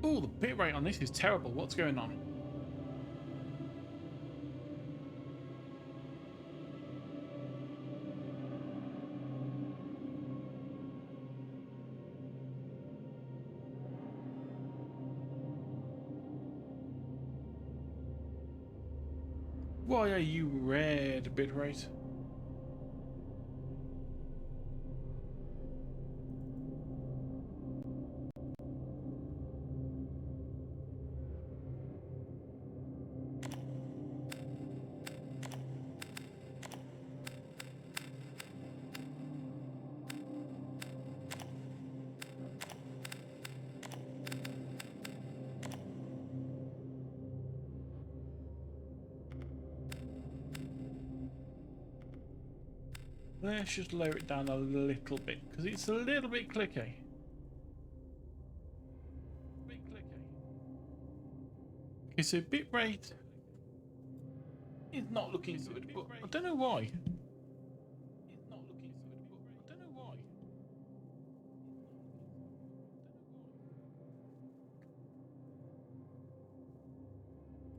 Oh, the bit rate on this is terrible. What's going on? Why are you red, bitrate? Let's just lower it down a little bit because it's a little bit clicky. Okay, so bitrate is not looking good, but I don't know why.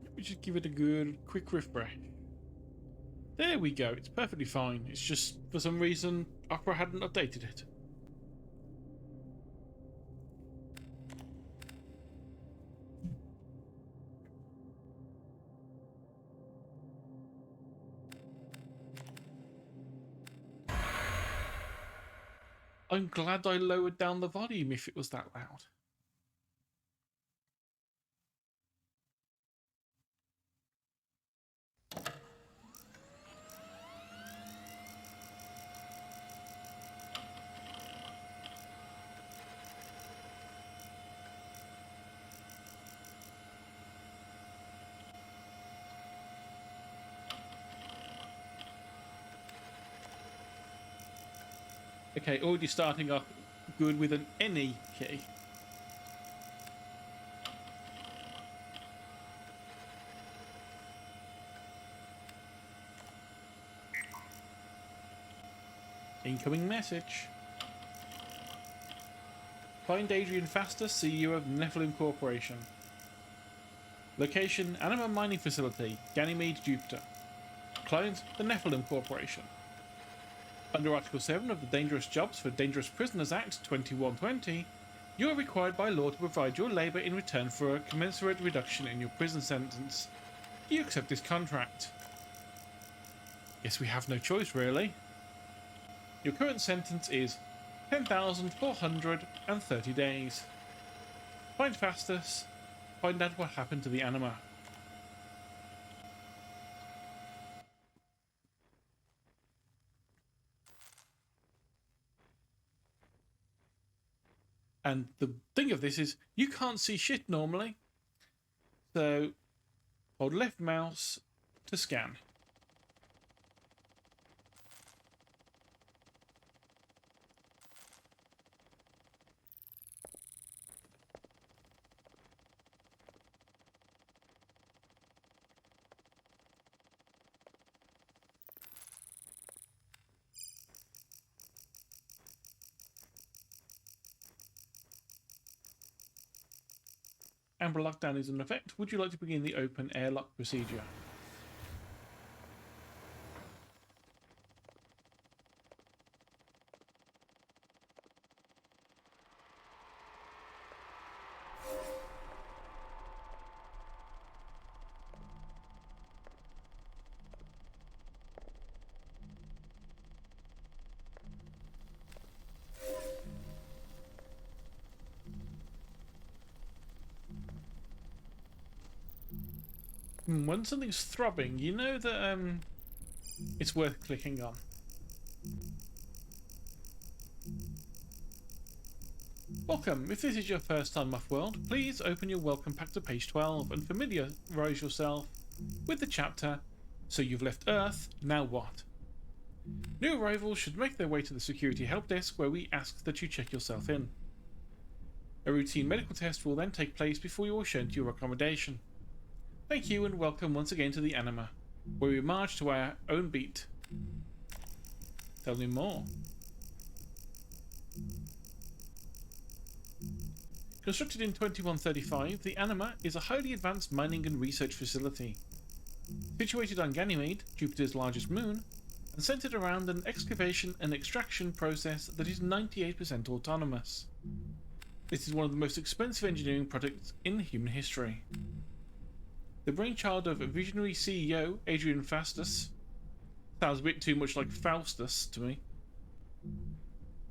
Let me just give it a good quick refresh. There we go, it's perfectly fine. It's just, for some reason, Opera hadn't updated it. I'm glad I lowered down the volume if it was that loud. Okay, already starting off good with an any key. Incoming message. Find Adrian faster, CEO of Nephilim Corporation. Location, Anima Mining Facility, Ganymede, Jupiter. Client, the Nephilim Corporation. Under Article 7 of the Dangerous Jobs for Dangerous Prisoners Act 2120, you are required by law to provide your labour in return for a commensurate reduction in your prison sentence. Do you accept this contract? Guess we have no choice, really. Your current sentence is 10,430 days. Find Fastus. Find out what happened to the Anima. And the thing of this is, you can't see shit normally. So, hold left mouse to scan. Amber lockdown is in effect. Would you like to begin the open airlock procedure? When something's throbbing, you know that it's worth clicking on. Welcome. If this is your first time off-world, please open your welcome pack to page 12 and familiarise yourself with the chapter So You've Left Earth, Now What? New arrivals should make their way to the security help desk where we ask that you check yourself in. A routine medical test will then take place before you are shown to your accommodation. Thank you and welcome once again to the Anima, where we march to our own beat. Tell me more. Constructed in 2135, the Anima is a highly advanced mining and research facility. Situated on Ganymede, Jupiter's largest moon, and centered around an excavation and extraction process that is 98% autonomous. This is one of the most expensive engineering projects in human history. The brainchild of visionary CEO Adrian Faustus, sounds a bit too much like Faustus to me.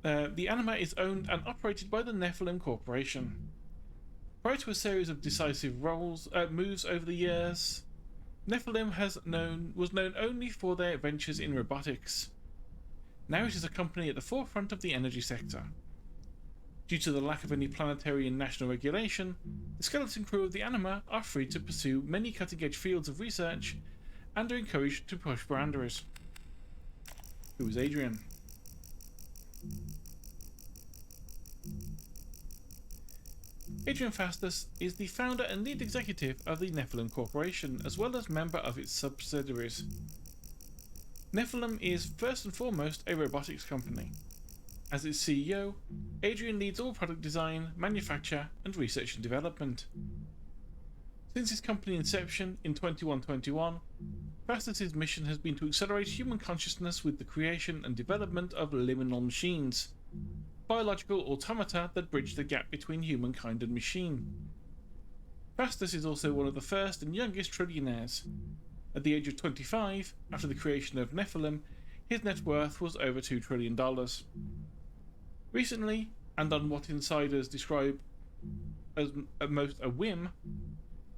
The Anima is owned and operated by the Nephilim Corporation. Prior to a series of decisive moves over the years, Nephilim was known only for their ventures in robotics. Now it is a company at the forefront of the energy sector. Due to the lack of any planetary and national regulation, the skeleton crew of the Anima are free to pursue many cutting-edge fields of research and are encouraged to push boundaries. Who is Adrian? Adrian Faustus is the founder and lead executive of the Nephilim Corporation, as well as member of its subsidiaries. Nephilim is first and foremost a robotics company. As its CEO, Adrian leads all product design, manufacture, and research and development. Since its company inception in 2121, Faustus's mission has been to accelerate human consciousness with the creation and development of liminal machines, biological automata that bridge the gap between humankind and machine. Faustus is also one of the first and youngest trillionaires. At the age of 25, after the creation of Nephilim, his net worth was over $2 trillion. Recently, and on what insiders describe as at most a whim,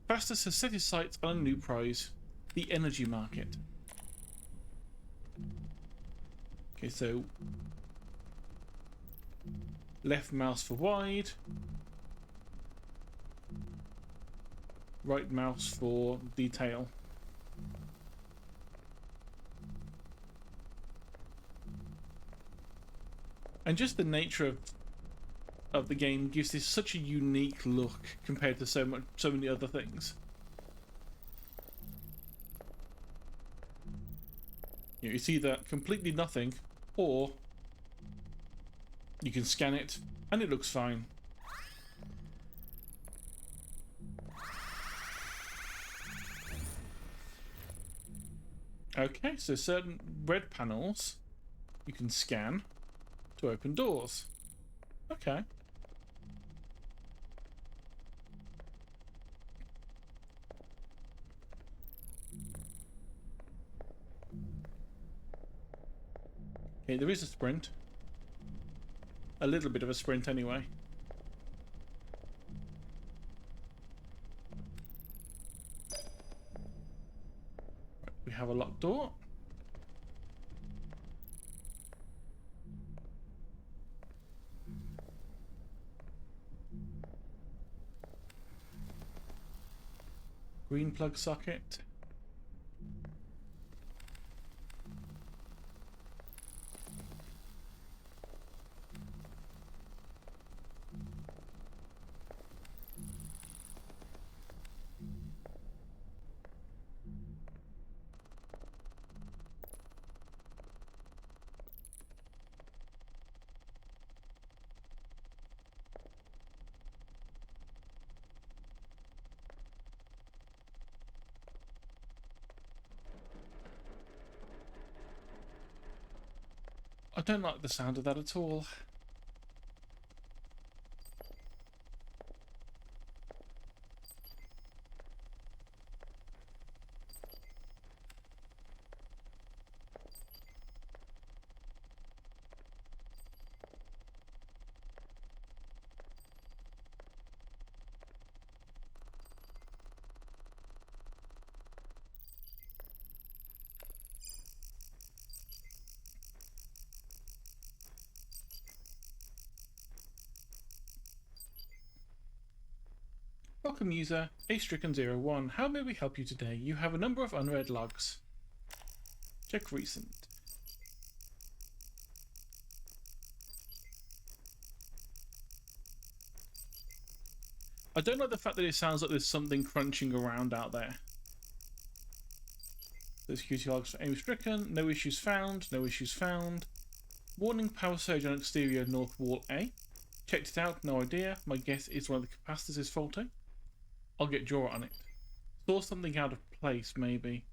Faustus has set his sights on a new prize, the energy market. Okay, so left mouse for wide, right mouse for detail. And just the nature of the game gives this such a unique look compared to so many other things. You know, it's either completely nothing, or you can scan it and it looks fine. Okay, so certain red panels you can scan to open doors. Okay. Okay, there is a sprint. A little bit of a sprint anyway. Right, we have a locked door. Green plug socket. I don't like the sound of that at all. Welcome user, astricken01. How may we help you today? You have a number of unread logs. Check recent. I don't like the fact that it sounds like there's something crunching around out there. There's security logs for aim stricken. No issues found. No issues found. Warning, power surge on exterior north wall A. Checked it out, no idea. My guess is one of the capacitors is faulty. I'll get draw on it. Saw something out of place, maybe.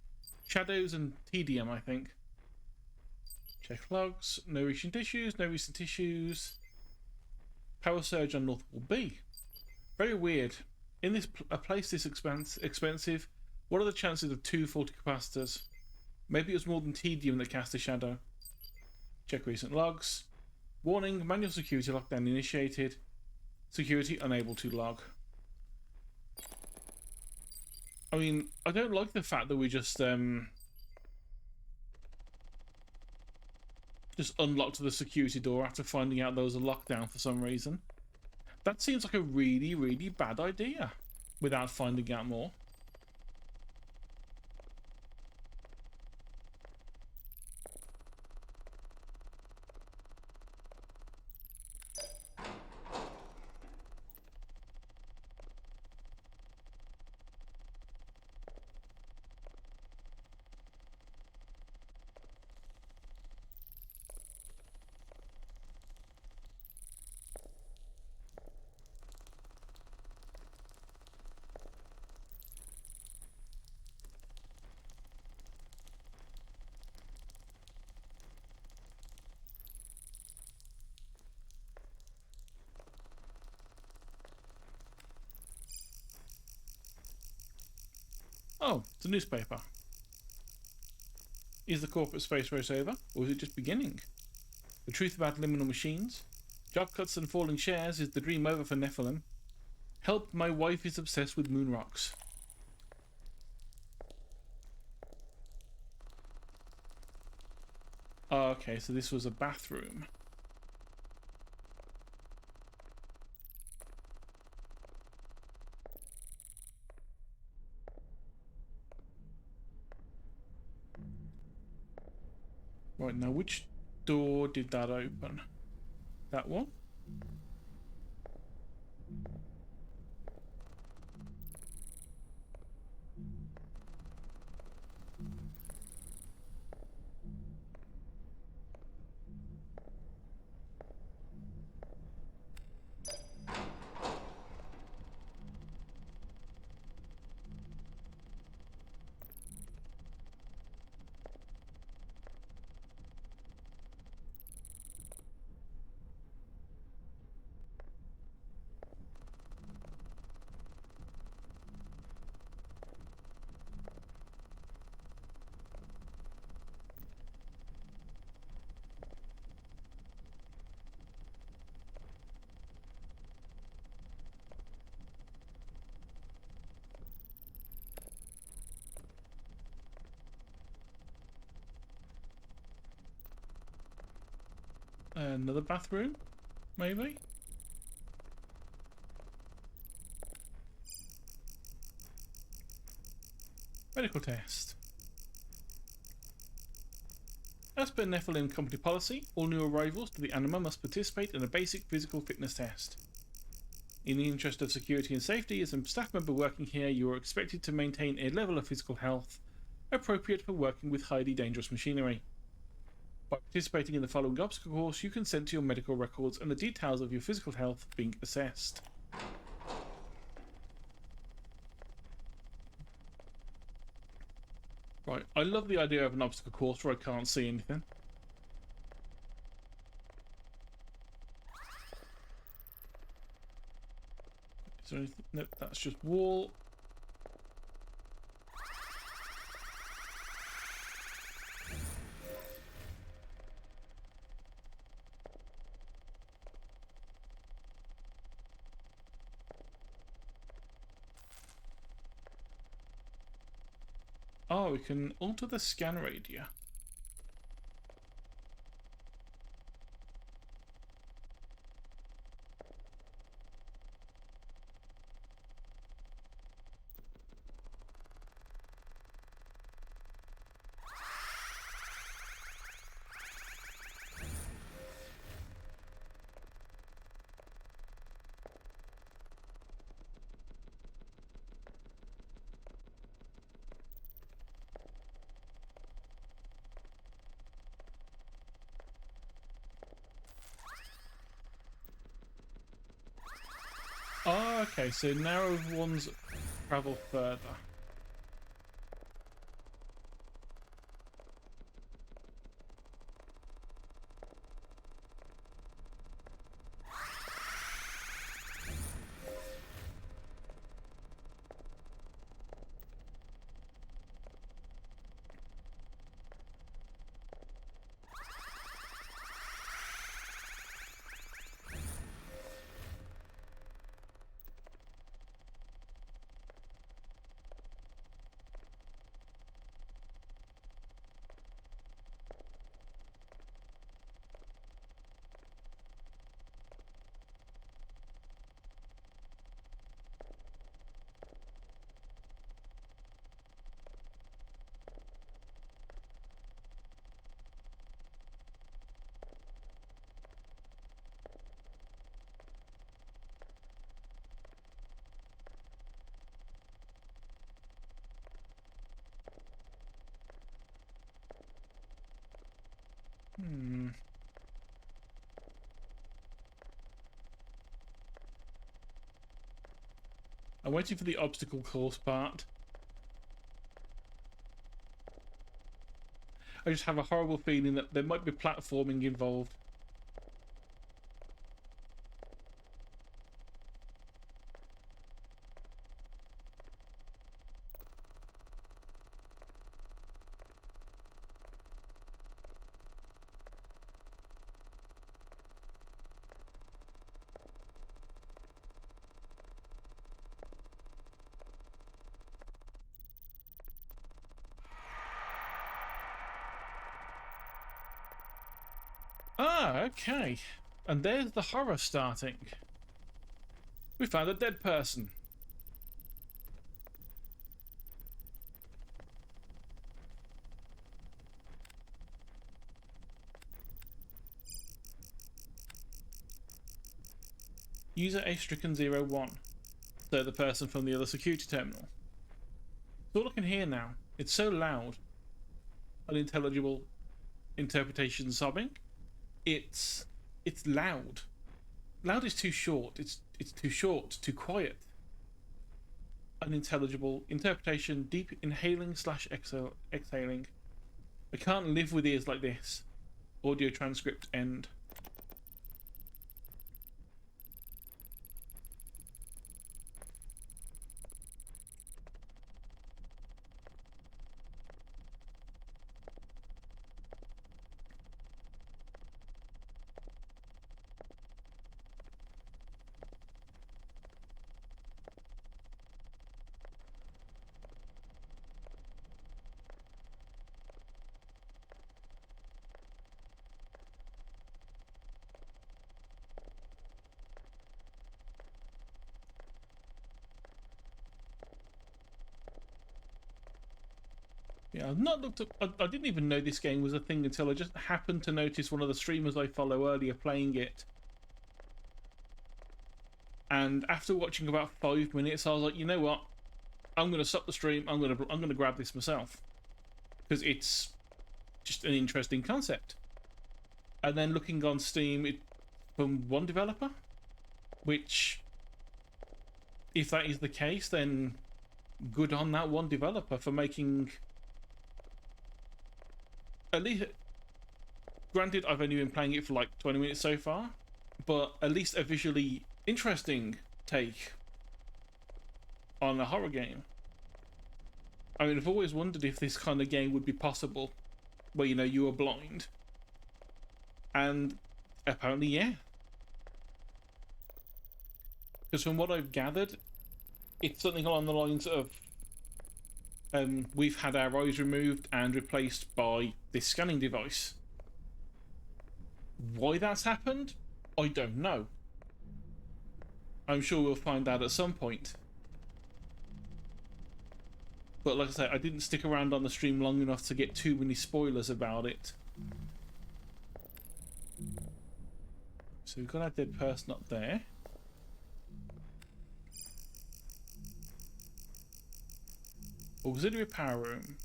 Shadows and TDM, I think. Check logs. No recent issues, no recent issues. Power surge on North Wall B. Very weird. In this a place this expensive, what are the chances of 2 faulty capacitors? Maybe it was more than TDM that cast a shadow. Check recent logs. Warning, manual security lockdown initiated. Security unable to log. I mean, I don't like the fact that we just unlocked the security door after finding out there was a lockdown for some reason. That seems like a really, really bad idea without finding out more. Oh, it's a newspaper. Is the corporate space race over, or is it just beginning? The truth about liminal machines. Job cuts and falling shares. Is the dream over for Nephilim? Help, my wife is obsessed with moon rocks. Oh, okay, so this was a bathroom. Right, now which door did that open? That one? Another bathroom? Maybe? Medical test. As per Nephilim company policy, all new arrivals to the Anima must participate in a basic physical fitness test. In the interest of security and safety, as a staff member working here, you are expected to maintain a level of physical health appropriate for working with highly dangerous machinery. By participating in the following obstacle course, you consent to your medical records and the details of your physical health being assessed. Right, I love the idea of an obstacle course where I can't see anything. Is there anything? Nope, that's just wall. Oh, we can alter the scan radii. Okay, so narrow ones travel further. Hmm. I'm waiting for the obstacle course part. I just have a horrible feeling that there might be platforming involved. Ah, okay. And there's the horror starting. We found a dead person. User A stricken 01. So the person from the other security terminal. It's all I can hear now. It's so loud. Unintelligible interpretation sobbing. It's loud. Loud is too short. It's too short, too quiet. Unintelligible interpretation, deep inhaling / exhaling. I can't live with ears like this. Audio transcript end. Yeah, I've not looked up. I didn't even know this game was a thing until I just happened to notice one of the streamers I follow earlier playing it. And after watching about 5 minutes, I was like, you know what? I'm gonna stop the stream. I'm gonna grab this myself because it's just an interesting concept. And then looking on Steam, from one developer, which, if that is the case, then good on that one developer for making. At least, granted, I've only been playing it for like 20 minutes so far, but at least a visually interesting take on a horror game. I mean, I've always wondered if this kind of game would be possible, where, you know, you were blind. And apparently, yeah. Because from what I've gathered, it's something along the lines of we've had our eyes removed and replaced by this scanning device. Why that's happened, I don't know. I'm sure we'll find out at some point. But like I say, I didn't stick around on the stream long enough to get too many spoilers about it. So we've got our dead person up there. Auxiliary power room.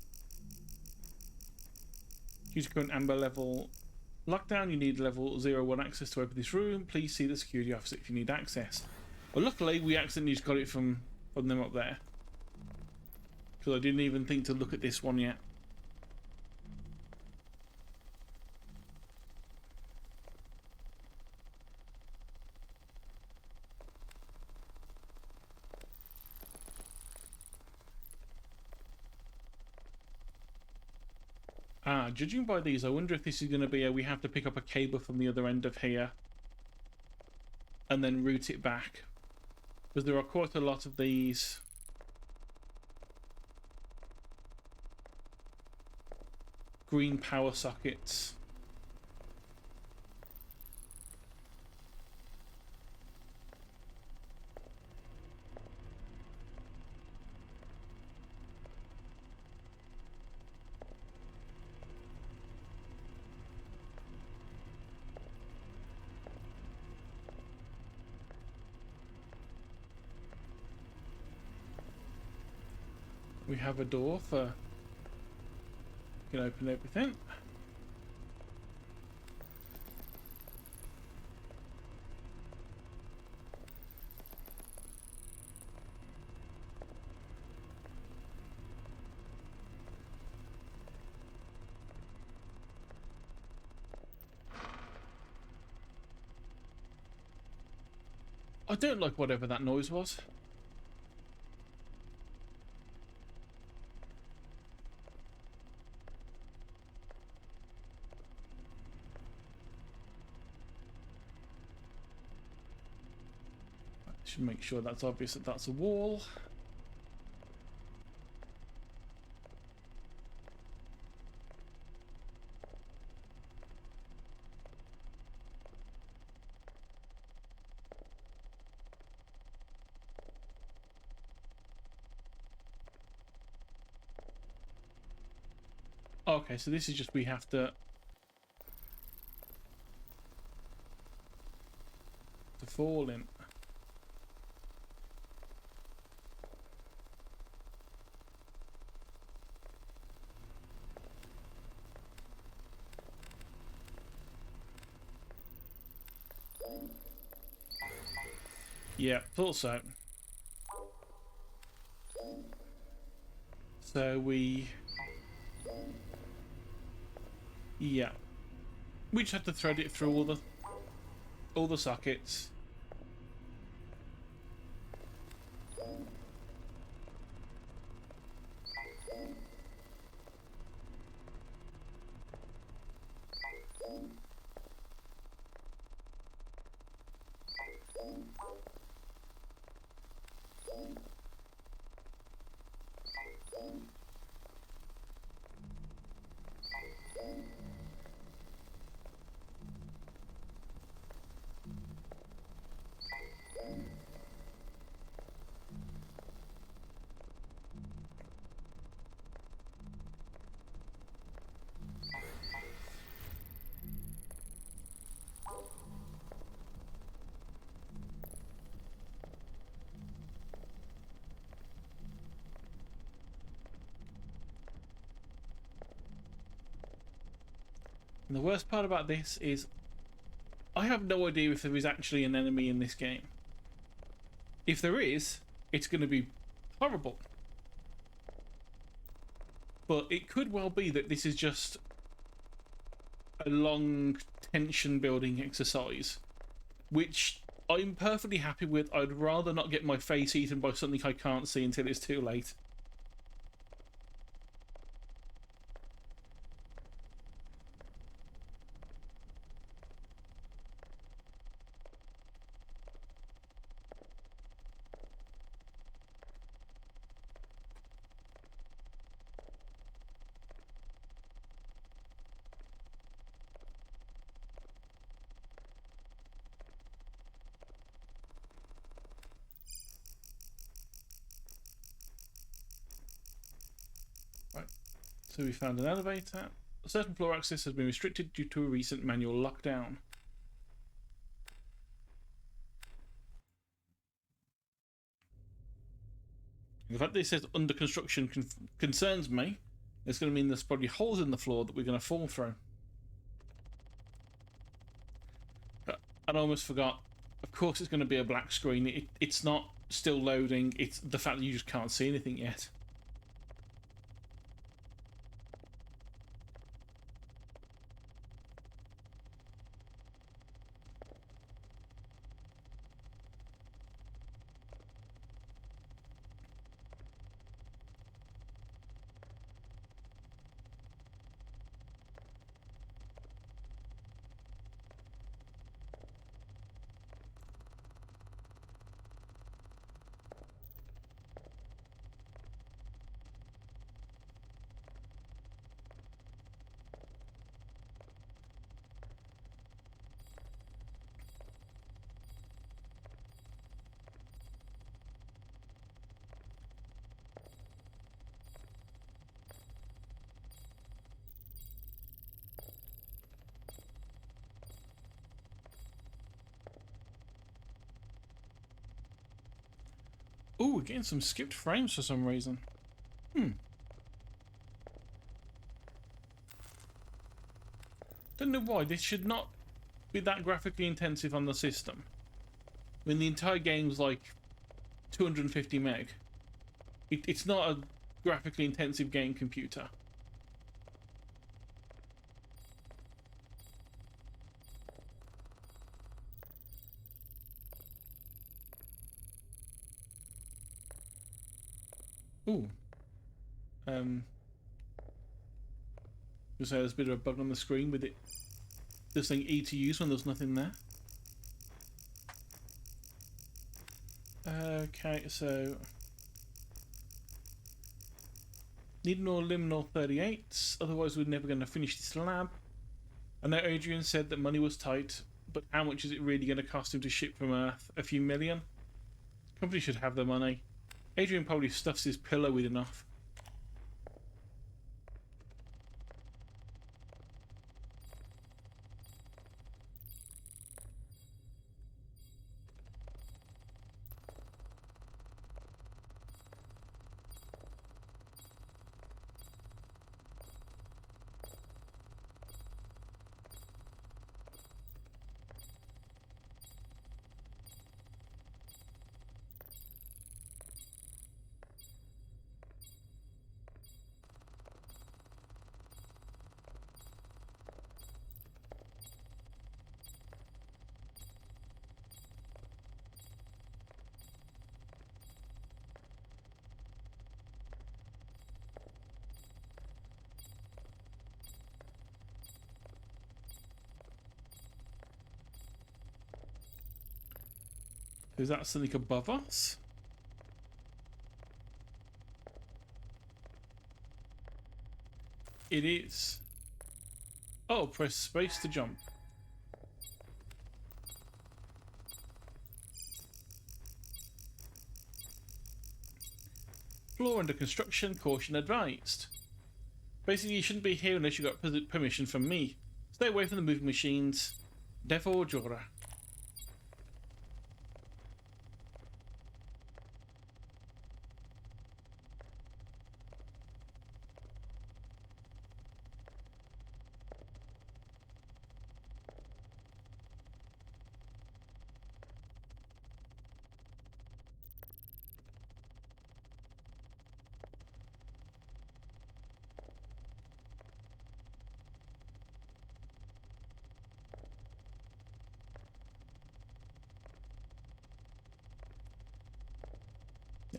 Use current amber level lockdown. You need level 01 access to open this room. Please see the security officer if you need access. Well, luckily we accidentally just got it from them up there. Because I didn't even think to look at this one yet. Ah, judging by these, I wonder if this is going to be we have to pick up a cable from the other end of here and then route it back. Because there are quite a lot of these. Green power sockets. We have a door for... You can open everything. I don't like whatever that noise was. Should make sure that's obvious that that's a wall. Okay, so this is just we have to fall in. Yeah, thought so. So we... Yeah. We just have to thread it through all the sockets. And the worst part about this is I have no idea if there is actually an enemy in this game. If there is, it's going to be horrible. But it could well be that this is just a long tension building exercise, which I'm perfectly happy with. I'd rather not get my face eaten by something I can't see until it's too late. Right, so we found an elevator. Certain floor access has been restricted due to a recent manual lockdown. The fact that it says under construction concerns me. It's going to mean there's probably holes in the floor that we're going to fall through. And I almost forgot. Of course it's going to be a black screen. It's not still loading. It's the fact that you just can't see anything yet. Ooh, we're getting some skipped frames for some reason. Don't know why. This should not be that graphically intensive on the system. I mean, the entire game's like 250 meg. It's not a graphically intensive game computer. Ooh. Just say there's a bit of a bug on the screen with it. This thing E to use when there's nothing there. Okay, so need more liminal 38s, otherwise we're never going to finish this lab. I know Adrian said that money was tight, but how much is it really going to cost him to ship from Earth? A few million? Company should have the money. Adrian probably stuffs his pillow with enough. Is that something above us? It is. Oh, press space to jump. Floor under construction, caution advised. Basically, you shouldn't be here unless you got permission from me. Stay away from the moving machines. Defo Jora.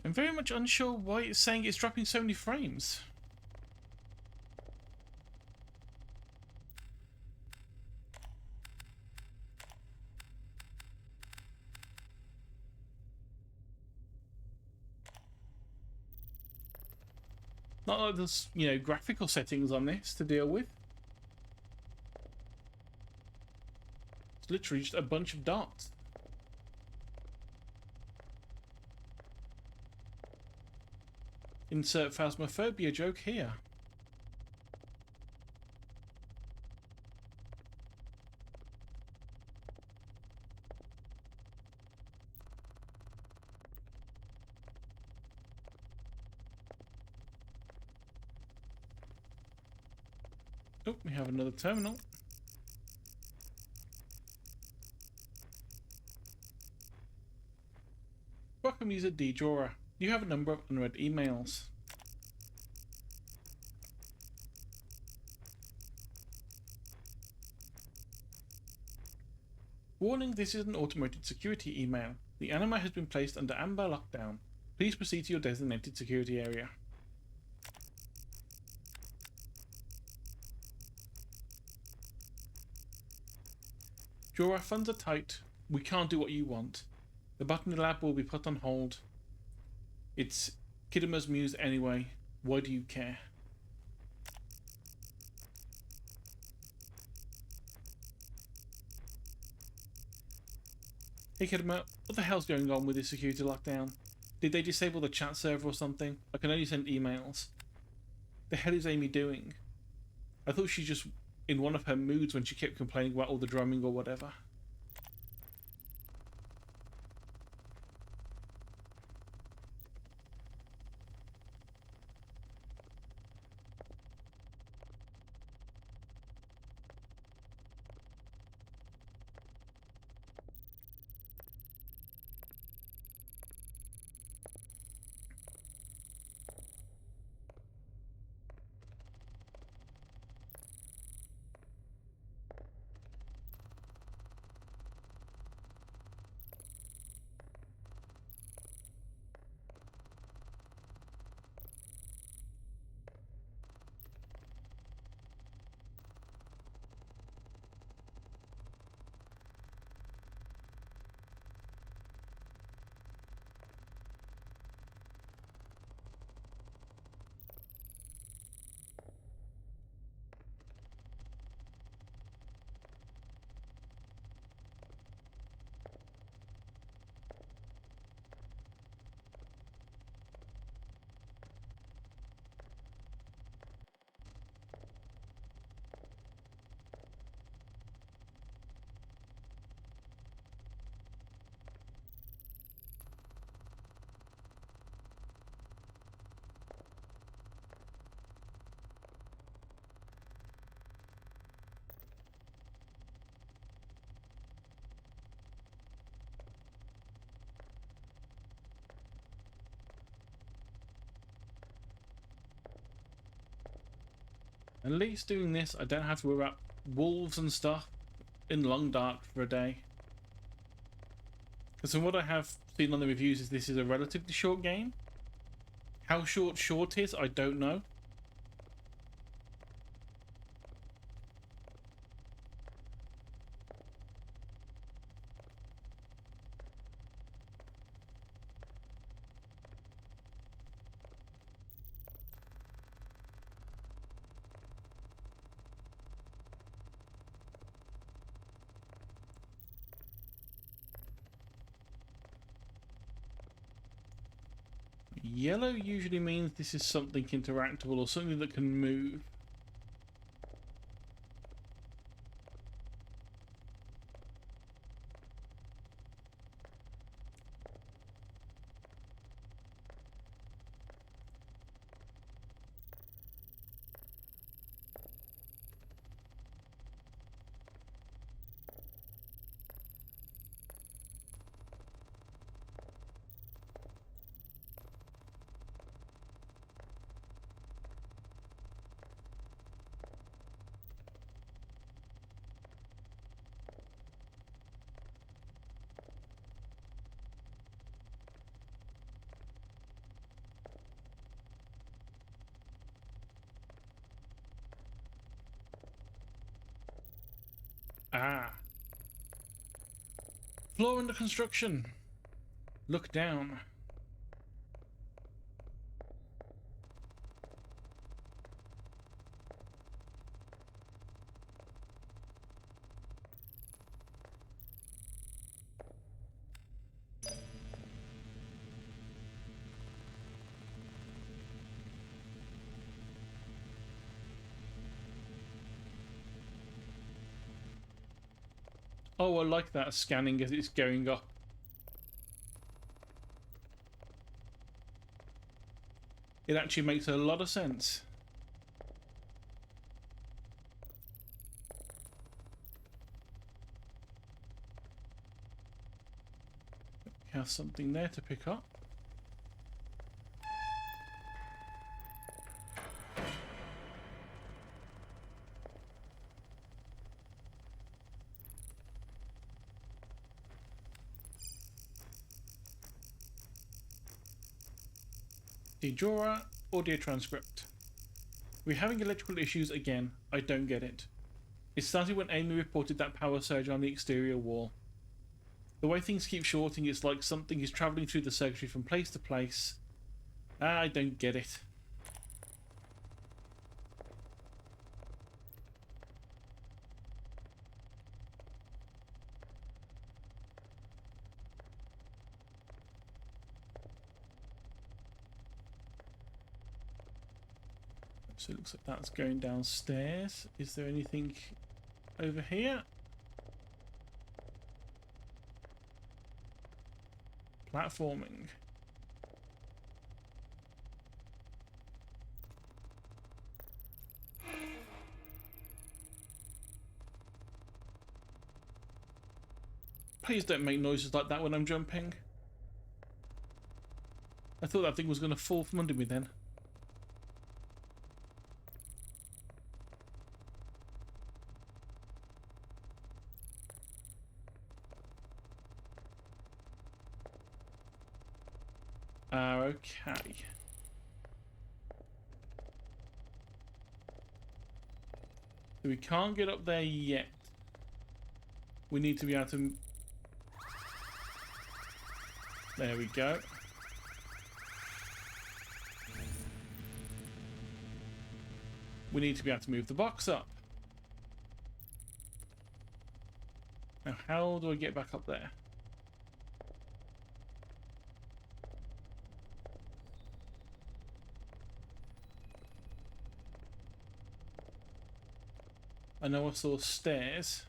I'm very much unsure why it's saying it's dropping so many frames. Not like there's, you know, graphical settings on this to deal with. It's literally just a bunch of dots. Insert phasmophobia joke here. Oh, we have another terminal. Welcome user D Drawer. You have a number of unread emails. Warning, this is an automated security email. The anime has been placed under amber lockdown. Please proceed to your designated security area. Drawer, funds are tight. We can't do what you want. The botany lab will be put on hold. It's Kidima's muse anyway. Why do you care? Hey Kidima, what the hell's going on with this security lockdown? Did they disable the chat server or something? I can only send emails. The hell is Amy doing? I thought she's just in one of her moods when she kept complaining about all the drumming or whatever. At least doing this, I don't have to worry about wolves and stuff in long dark for a day. Because from what I have seen on the reviews, is this is a relatively short game. How short is, I don't know. Yellow usually means this is something interactable or something that can move. Ah. Floor under construction. Look down. Oh, I like that scanning as it's going up. It actually makes a lot of sense. there's something there to pick up. Dejora, audio transcript. We're having electrical issues again. I don't get it. It started when Amy reported that power surge on the exterior wall. The way things keep shorting, it's like something is travelling through the circuitry from place to place. I don't get it. So it looks like that's going downstairs. Is there anything over here? Platforming. Please don't make noises like that when I'm jumping. I thought that thing was going to fall from under me then. Okay. So we can't get up there yet. We need to be able to... There we go. We need to be able to move the box up. Now, how do I get back up there? I know I saw stairs.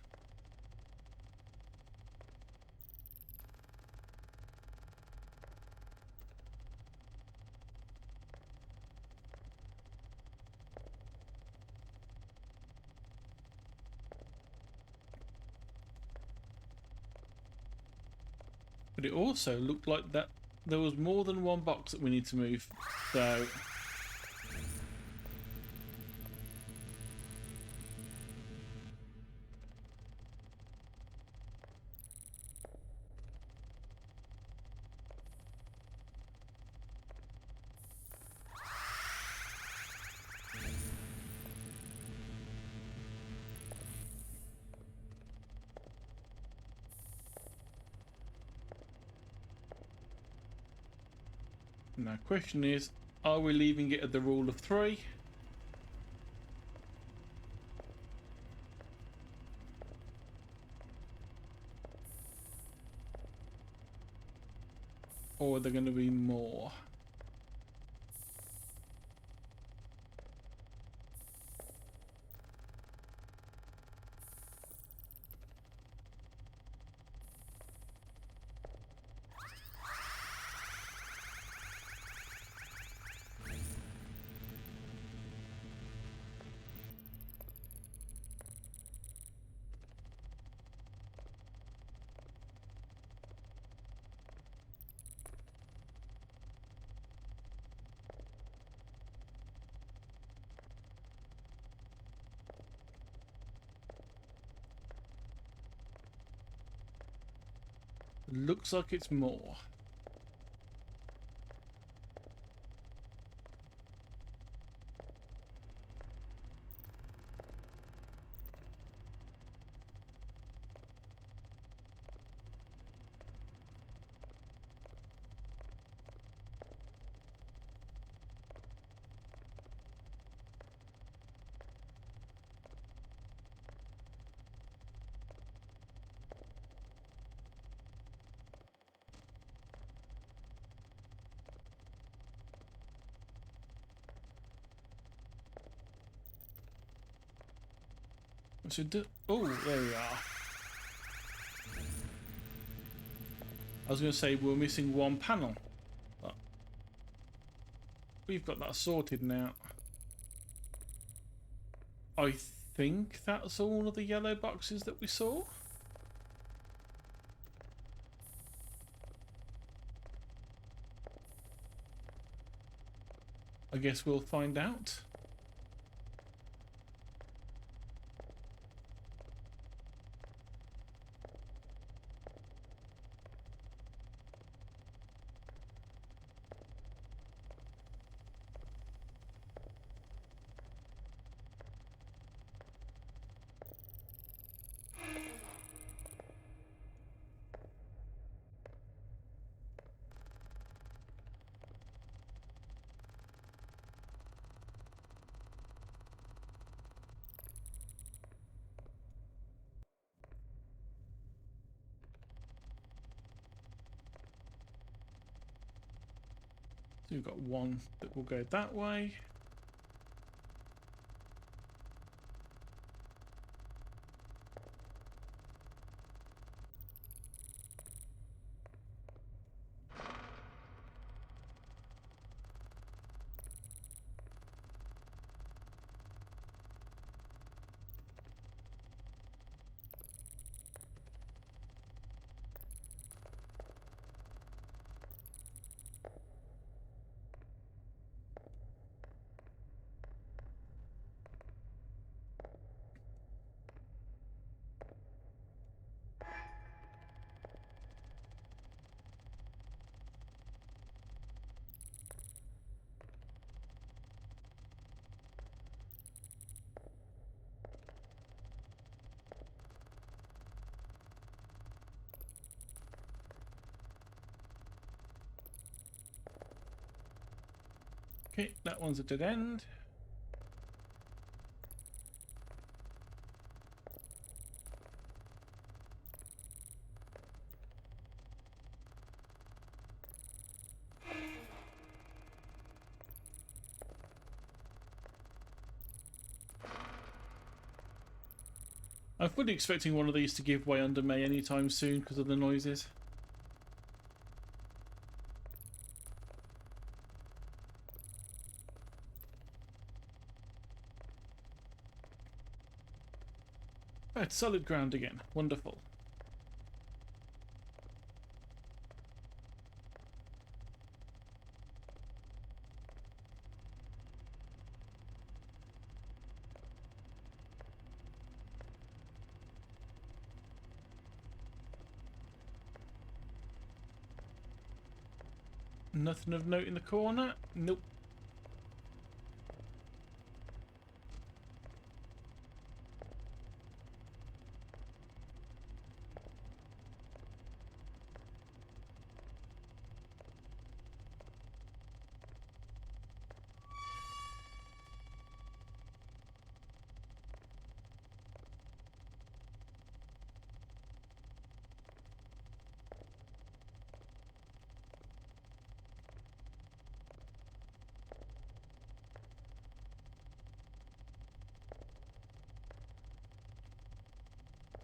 But it also looked like that there was more than one box that we need to move. So... Now, question is, are we leaving it at the rule of 3? Or are there going to be more? Looks like it's more. So oh, there we are. I was going to say we're missing one panel, but we've got that sorted now. I think that's all of the yellow boxes that we saw. I guess we'll find out. So we've got one that will go that way. Okay, that one's a dead end. I'm fully expecting one of these to give way under me anytime soon because of the noises. Oh, it's solid ground again. Wonderful. Nothing of note in the corner? Nope.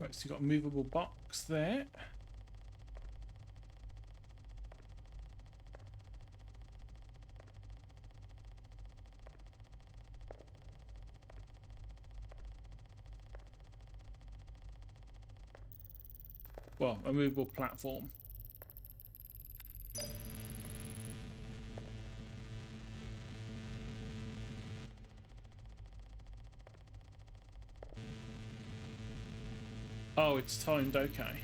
Right, so you've got a movable box there. Well, a movable platform. Oh, it's timed, okay.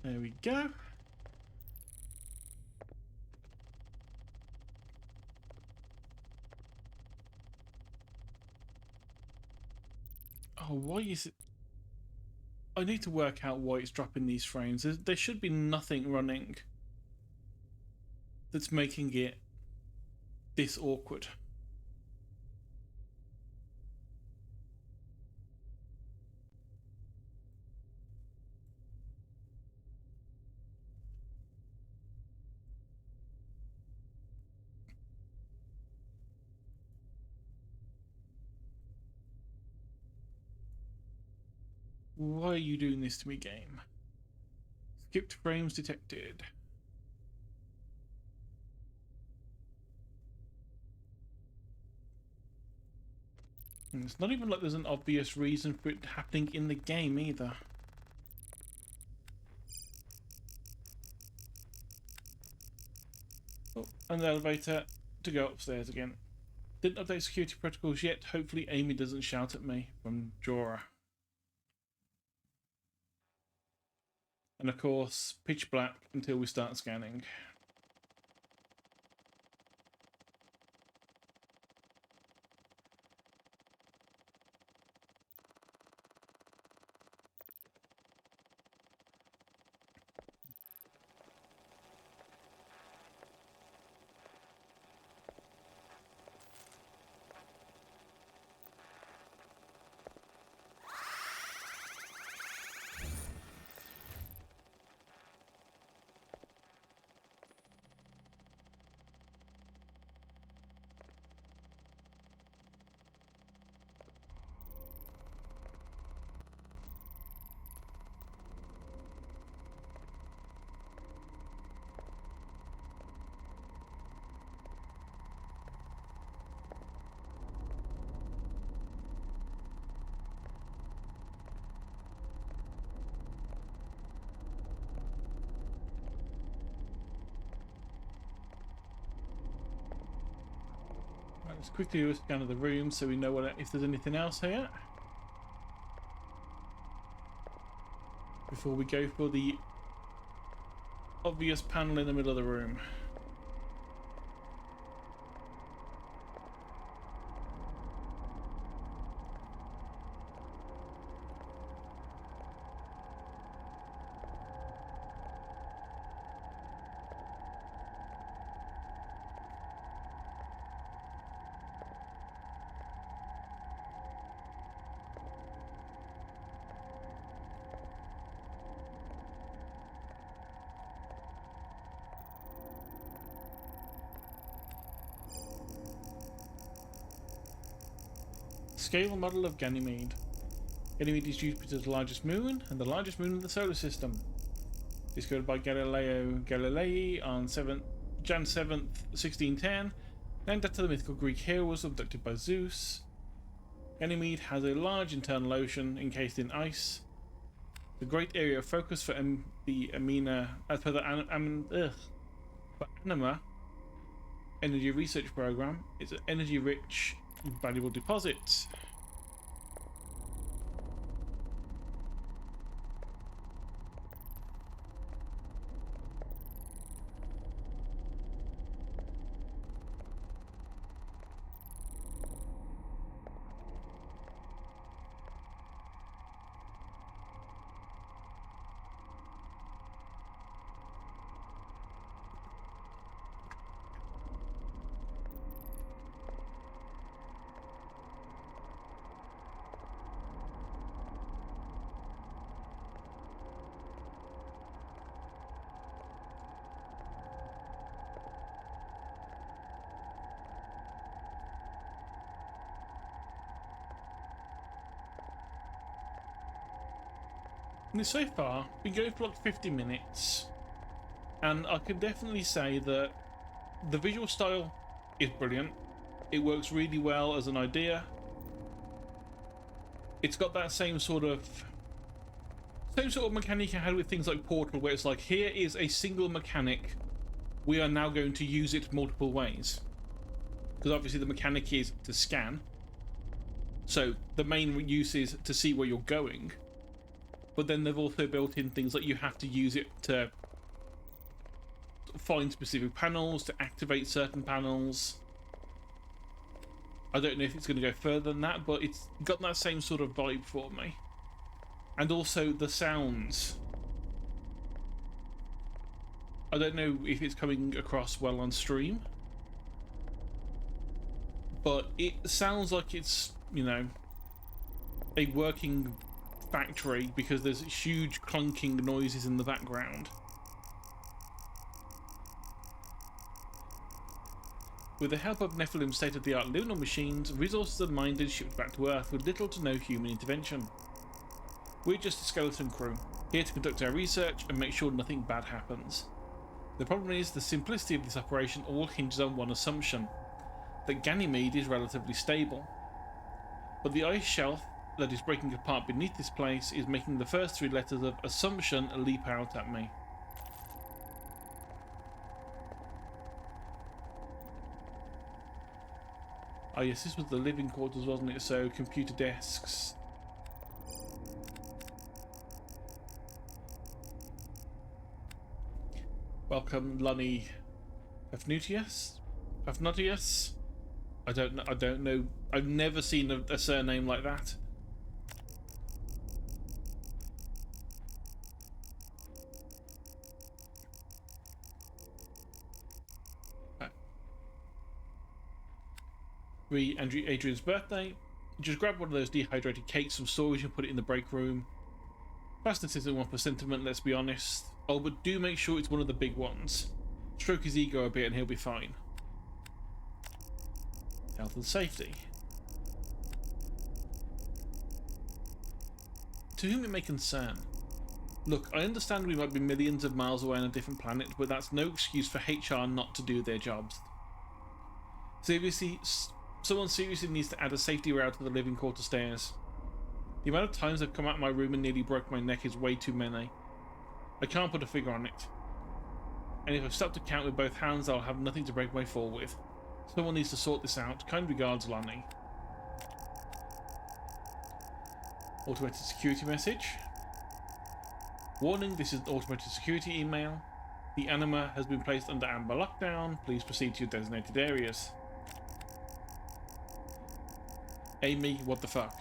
There we go. Oh, why is it? I need to work out why it's dropping these frames. There should be nothing running that's making it this awkward. Why are you doing this to me, game? Skipped frames detected. And it's not even like there's an obvious reason for it happening in the game either. Oh, and the elevator to go upstairs again. Didn't update security protocols yet. Hopefully Amy doesn't shout at me from Jorah. And of course, pitch black until we start scanning. Let's quickly do a scan of the room so we know if there's anything else here before we go for the obvious panel in the middle of the room. Scale model of Ganymede. Ganymede is Jupiter's largest moon and the largest moon in the solar system. Discovered by Galileo Galilei on Jan 7th, 1610, named after the mythical Greek hero was abducted by Zeus. Ganymede has a large internal ocean encased in ice. The great area of focus for the Amina, as per the Anima Energy Research Program, is an energy-rich, valuable deposit. So far, we go for like 50 minutes, and I can definitely say that the visual style is brilliant. It works really well as an idea. It's got that same sort of mechanic I had with things like Portal, where it's like, here is a single mechanic, we are now going to use it multiple ways. Because obviously the mechanic is to scan, so the main use is to see where you're going. But then they've also built in things like you have to use it to find specific panels, to activate certain panels. I don't know if it's going to go further than that, but it's got that same sort of vibe for me. And also the sounds. I don't know if it's coming across well on stream, but it sounds like it's, you know, a working factory because there's huge clunking noises in the background. With the help of Nephilim's state-of-the-art liminal machines, resources are mined and shipped back to Earth with little to no human intervention. We're just a skeleton crew, here to conduct our research and make sure nothing bad happens. The problem is, the simplicity of this operation all hinges on one assumption, that Ganymede is relatively stable. But the ice shelf that is breaking apart beneath this place is making the first three letters of assumption leap out at me. Oh yes, this was the living quarters, wasn't it? So, computer desks. Welcome, Lunny Paphnutius? Paphnutius? I don't know. I've never seen a surname like that. Adrian's birthday. Just grab one of those dehydrated cakes from storage and put it in the break room. Fastness isn't one for sentiment, let's be honest. Oh, but do make sure it's one of the big ones. Stroke his ego a bit and he'll be fine. Health and safety. To whom it may concern. Look, I understand we might be millions of miles away on a different planet, but that's no excuse for HR not to do their jobs. Seriously, someone seriously needs to add a safety route to the living quarter stairs. The amount of times I've come out of my room and nearly broke my neck is way too many. I can't put a figure on it. And if I stop to count with both hands, I'll have nothing to break my fall with. Someone needs to sort this out. Kind regards, Lonnie. Automated security message. Warning, this is an automated security email. The anima has been placed under amber lockdown. Please proceed to your designated areas. Amy, what the fuck?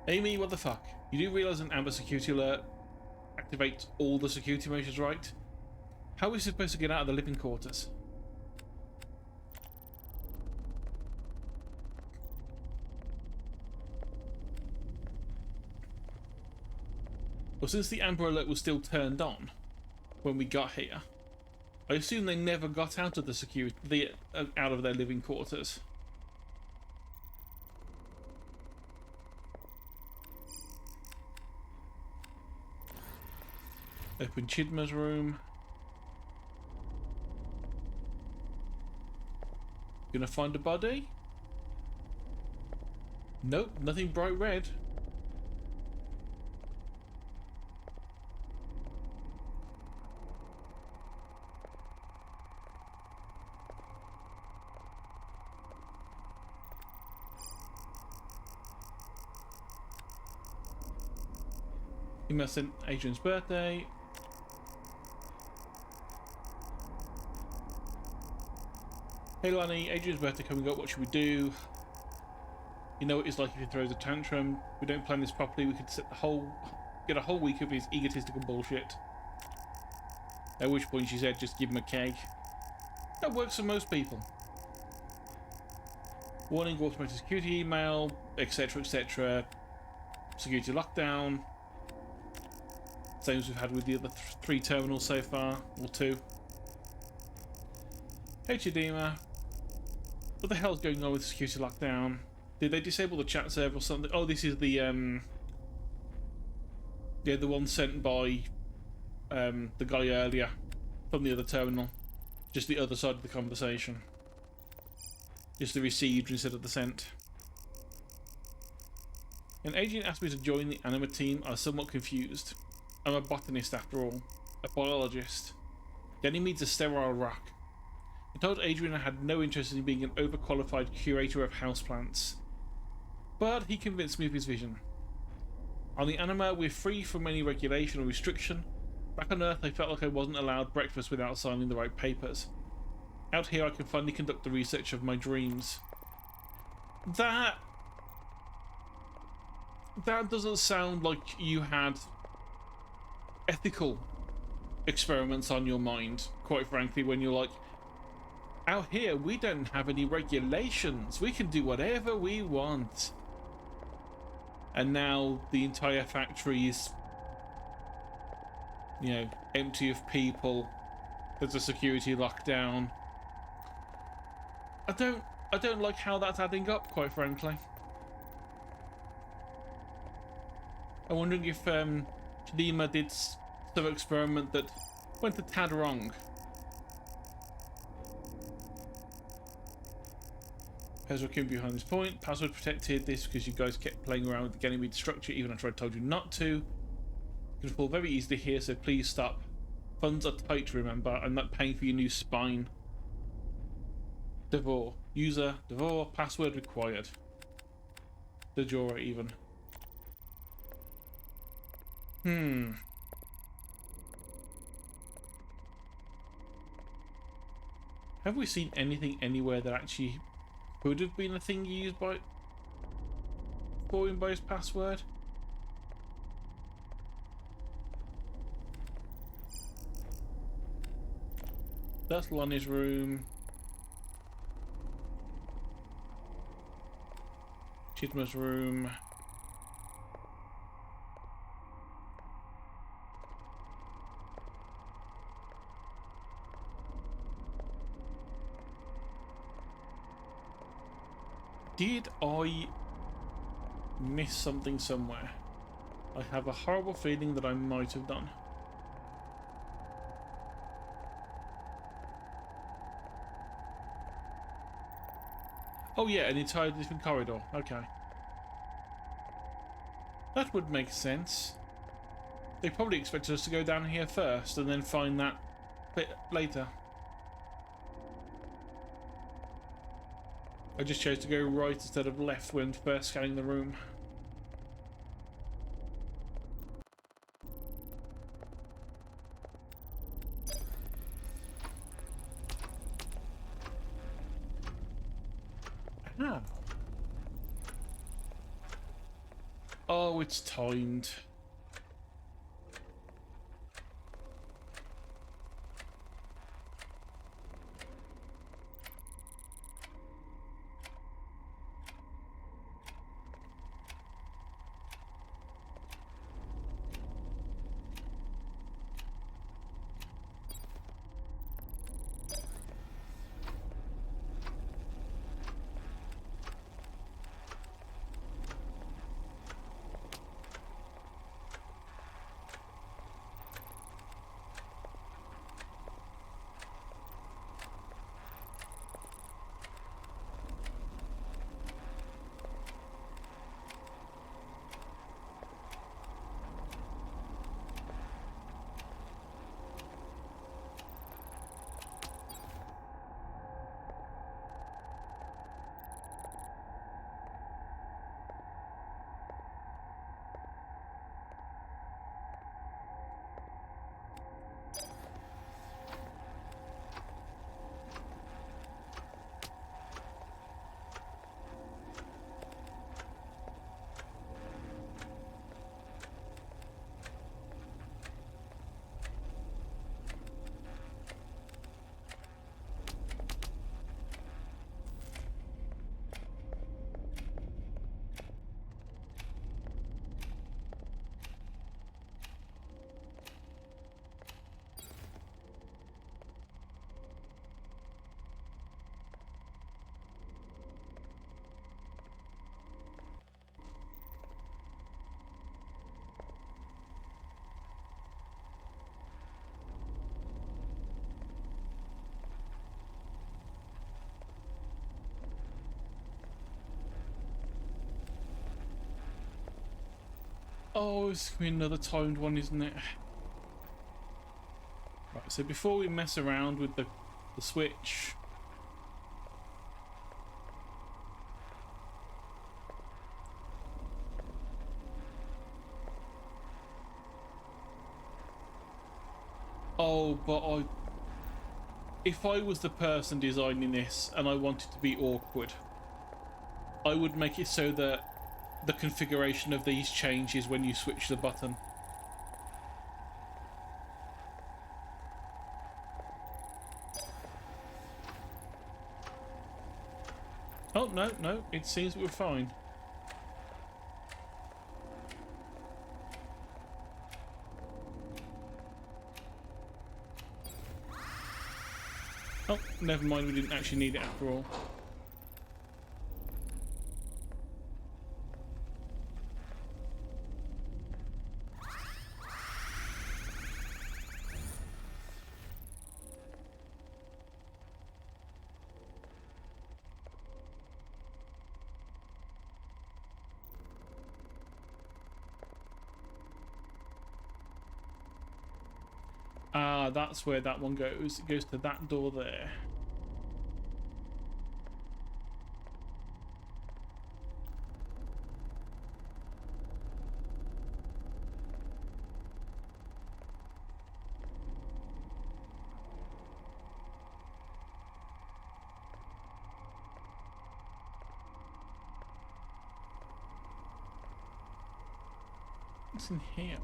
Amy, what the fuck? You do realise an amber security alert activates all the security measures, right? How are we supposed to get out of the living quarters? Well, since the amber alert was still turned on when we got here, I assume they never got out of the out of their living quarters. Open Chidma's room. Gonna find a body? Nope, nothing bright red. Email sent Adrian's birthday. Hey Lonnie, Adrian's birthday coming up, what should we do? You know what it's like if he throws a tantrum. We don't plan this properly, we could get a whole week of his egotistical bullshit. At which point she said, just give him a cake. That works for most people. Warning, automated security email, etc, etc. Security lockdown. Same as we've had with the other three terminals so far, or two. Hey Chidima. What the hell's going on with security lockdown? Did they disable the chat server or something? Oh, this is the yeah, the one sent by the guy earlier from the other terminal. Just the other side of the conversation. Just the received instead of the sent. An agent asked me to join the anima team. I was somewhat confused. I'm a botanist after all. A biologist. Ganymede's a sterile rock. I told Adrian I had no interest in being an overqualified curator of houseplants. But he convinced me of his vision. On the anima, we're free from any regulation or restriction. Back on Earth, I felt like I wasn't allowed breakfast without signing the right papers. Out here, I can finally conduct the research of my dreams. That That doesn't sound like you had ethical experiments on your mind, quite frankly, when you're like, out here we don't have any regulations, we can do whatever we want. And now the entire factory is, you know, empty of people. There's a security lockdown. I don't like how that's adding up, quite frankly. I'm wondering if Chidima did some experiment that went a tad wrong. Ezra came behind this point. Password protected this because you guys kept playing around with getting me to structure even after I told you not to. You can fall very easily here, so please stop. Funds are tight, remember. I'm not paying for your new spine. Devore. User. Devore. Password required. Dejora even. Have we seen anything anywhere that actually could have been a thing used by for him by his password? That's Lonnie's room. Chidma's room. Did I miss something somewhere? I have a horrible feeling that I might have done. Oh yeah, an entire different corridor. Okay. That would make sense. They probably expected us to go down here first and then find that bit later. I just chose to go right instead of left when first scanning the room. Ah. Oh, it's timed. Oh, it's gonna be another timed one, isn't it? Right, so before we mess around with the switch, oh, but if I was the person designing this and I wanted to be awkward, I would make it so that the configuration of these changes when you switch the button. Oh, no, no, it seems we're fine. Oh, never mind, we didn't actually need it after all. Ah, that's where that one goes. It goes to that door there. What's in here?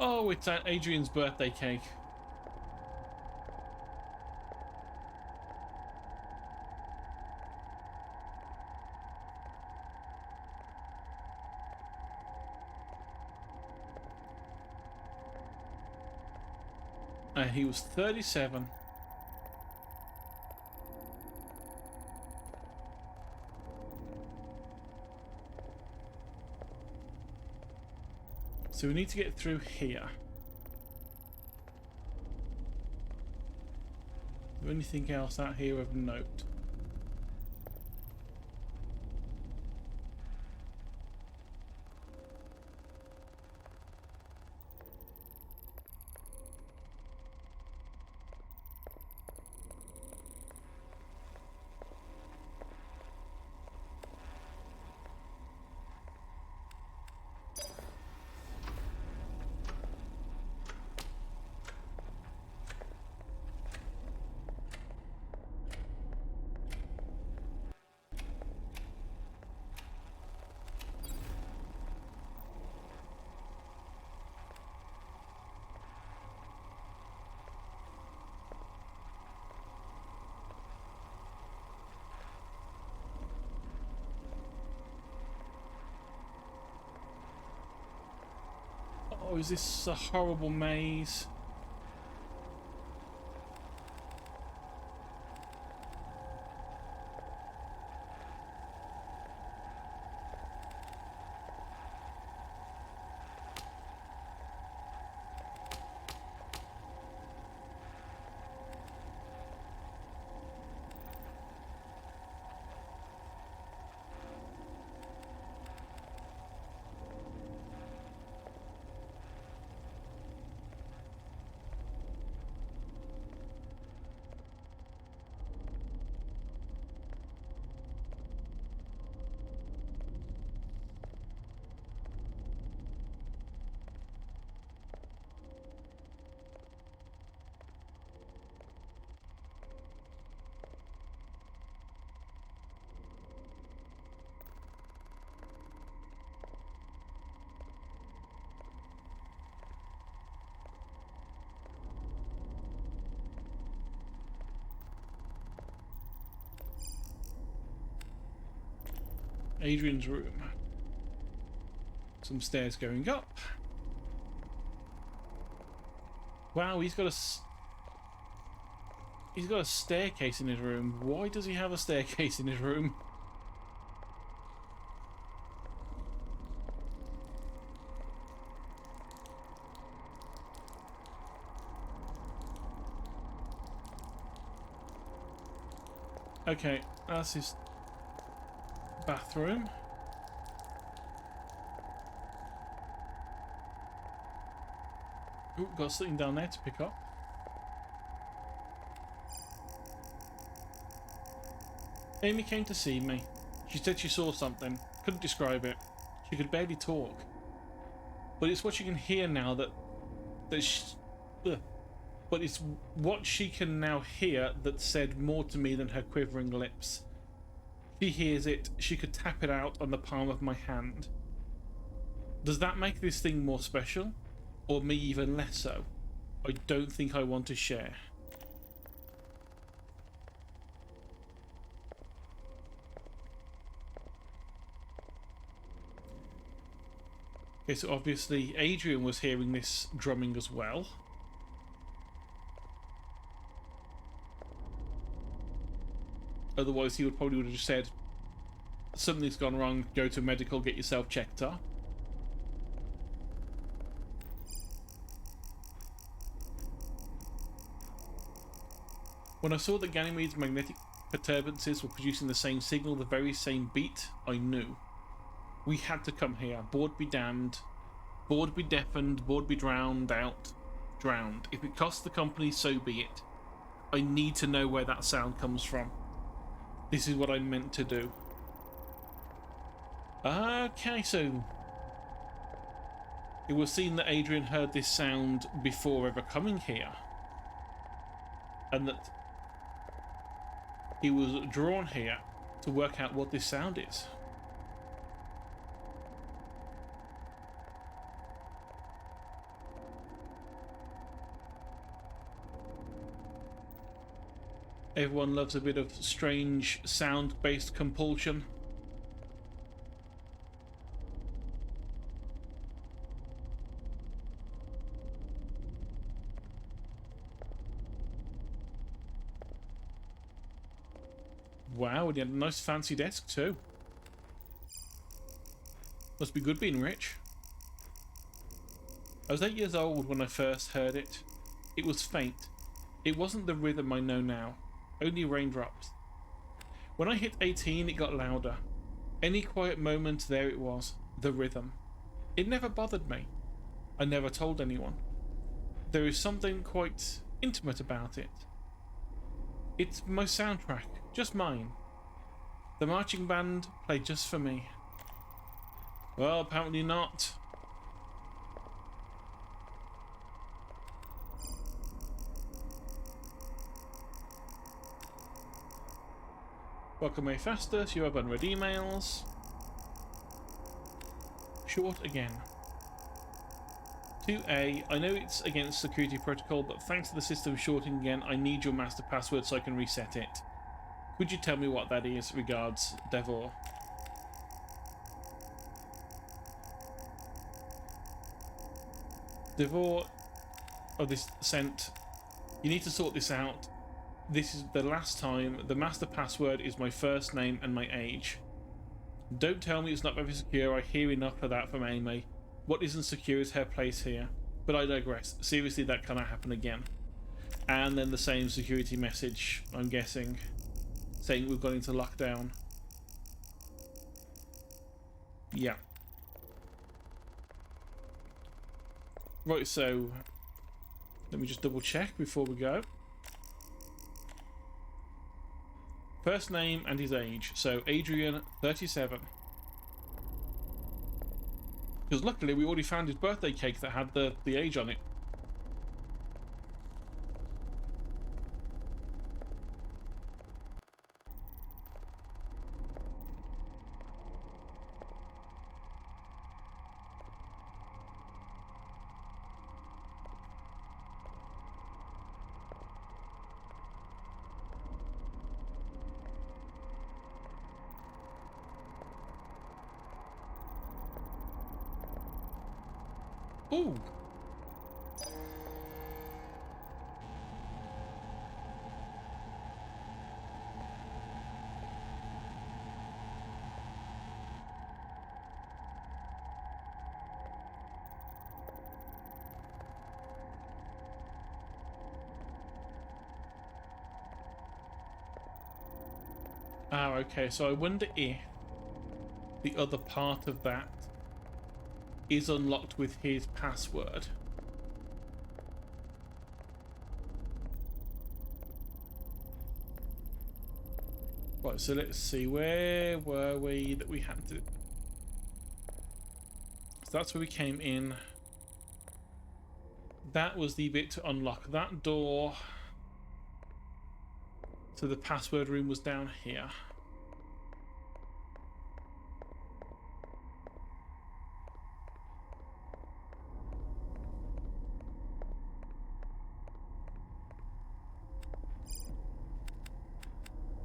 Oh, it's Adrian's birthday cake. He was 37. So we need to get through here. Is there anything else out here of note? Oh, is this a horrible maze? Adrian's room. Some stairs going up. Wow, he's got a staircase in his room. Why does he have a staircase in his room? Okay, that's his bathroom. Ooh, got something down there to pick up. Amy came to see me. She said she saw something. Couldn't describe it. She could barely talk. But it's what you can hear now that ugh. But it's what she can now hear that said more to me than her quivering lips. She hears it, she could tap it out on the palm of my hand. Does that make this thing more special? Or me even less so? I don't think I want to share. Okay, so obviously Adrian was hearing this drumming as well. Otherwise he would probably have just said, something's gone wrong, go to medical, get yourself checked up. When I saw that Ganymede's magnetic perturbances were producing the same signal, the very same beat, I knew. We had to come here. Board be damned. Board be deafened. Board be drowned out. Drowned. If it costs the company, so be it. I need to know where that sound comes from. This is what I meant to do. Okay, so it was seen that Adrian heard this sound before ever coming here. And that he was drawn here to work out what this sound is. Everyone loves a bit of strange sound-based compulsion. Wow, and he had a nice fancy desk too. Must be good being rich. I was 8 years old when I first heard it. It was faint. It wasn't the rhythm I know now. Only raindrops. When I hit 18, it got louder. Any quiet moment, there it was. The rhythm. It never bothered me. I never told anyone. There is something quite intimate about it. It's my soundtrack, just mine. The marching band played just for me. Well, apparently not. Welcome way faster, so you have unread emails. Short again. 2A, I know it's against security protocol, but thanks to the system shorting again, I need your master password so I can reset it. Could you tell me what that is? Regards, Devor. Devor, oh, this sent. You need to sort this out. This is the last time. The master password is my first name and my age. Don't tell me it's not very secure. I hear enough for that from Amy. What isn't secure is her place here. But I digress. Seriously, that cannot happen again. And then the same security message, I'm guessing, saying we've gone into lockdown. Yeah. Right, so let me just double check before we go. First name and his age. So Adrian, 37. Because luckily we already found his birthday cake that had the age on it. Ooh. Ah, okay, so I wonder if the other part of that is unlocked with his password. Right, so let's see, where were we that we had to... So that's where we came in. That was the bit to unlock that door. So the password room was down here.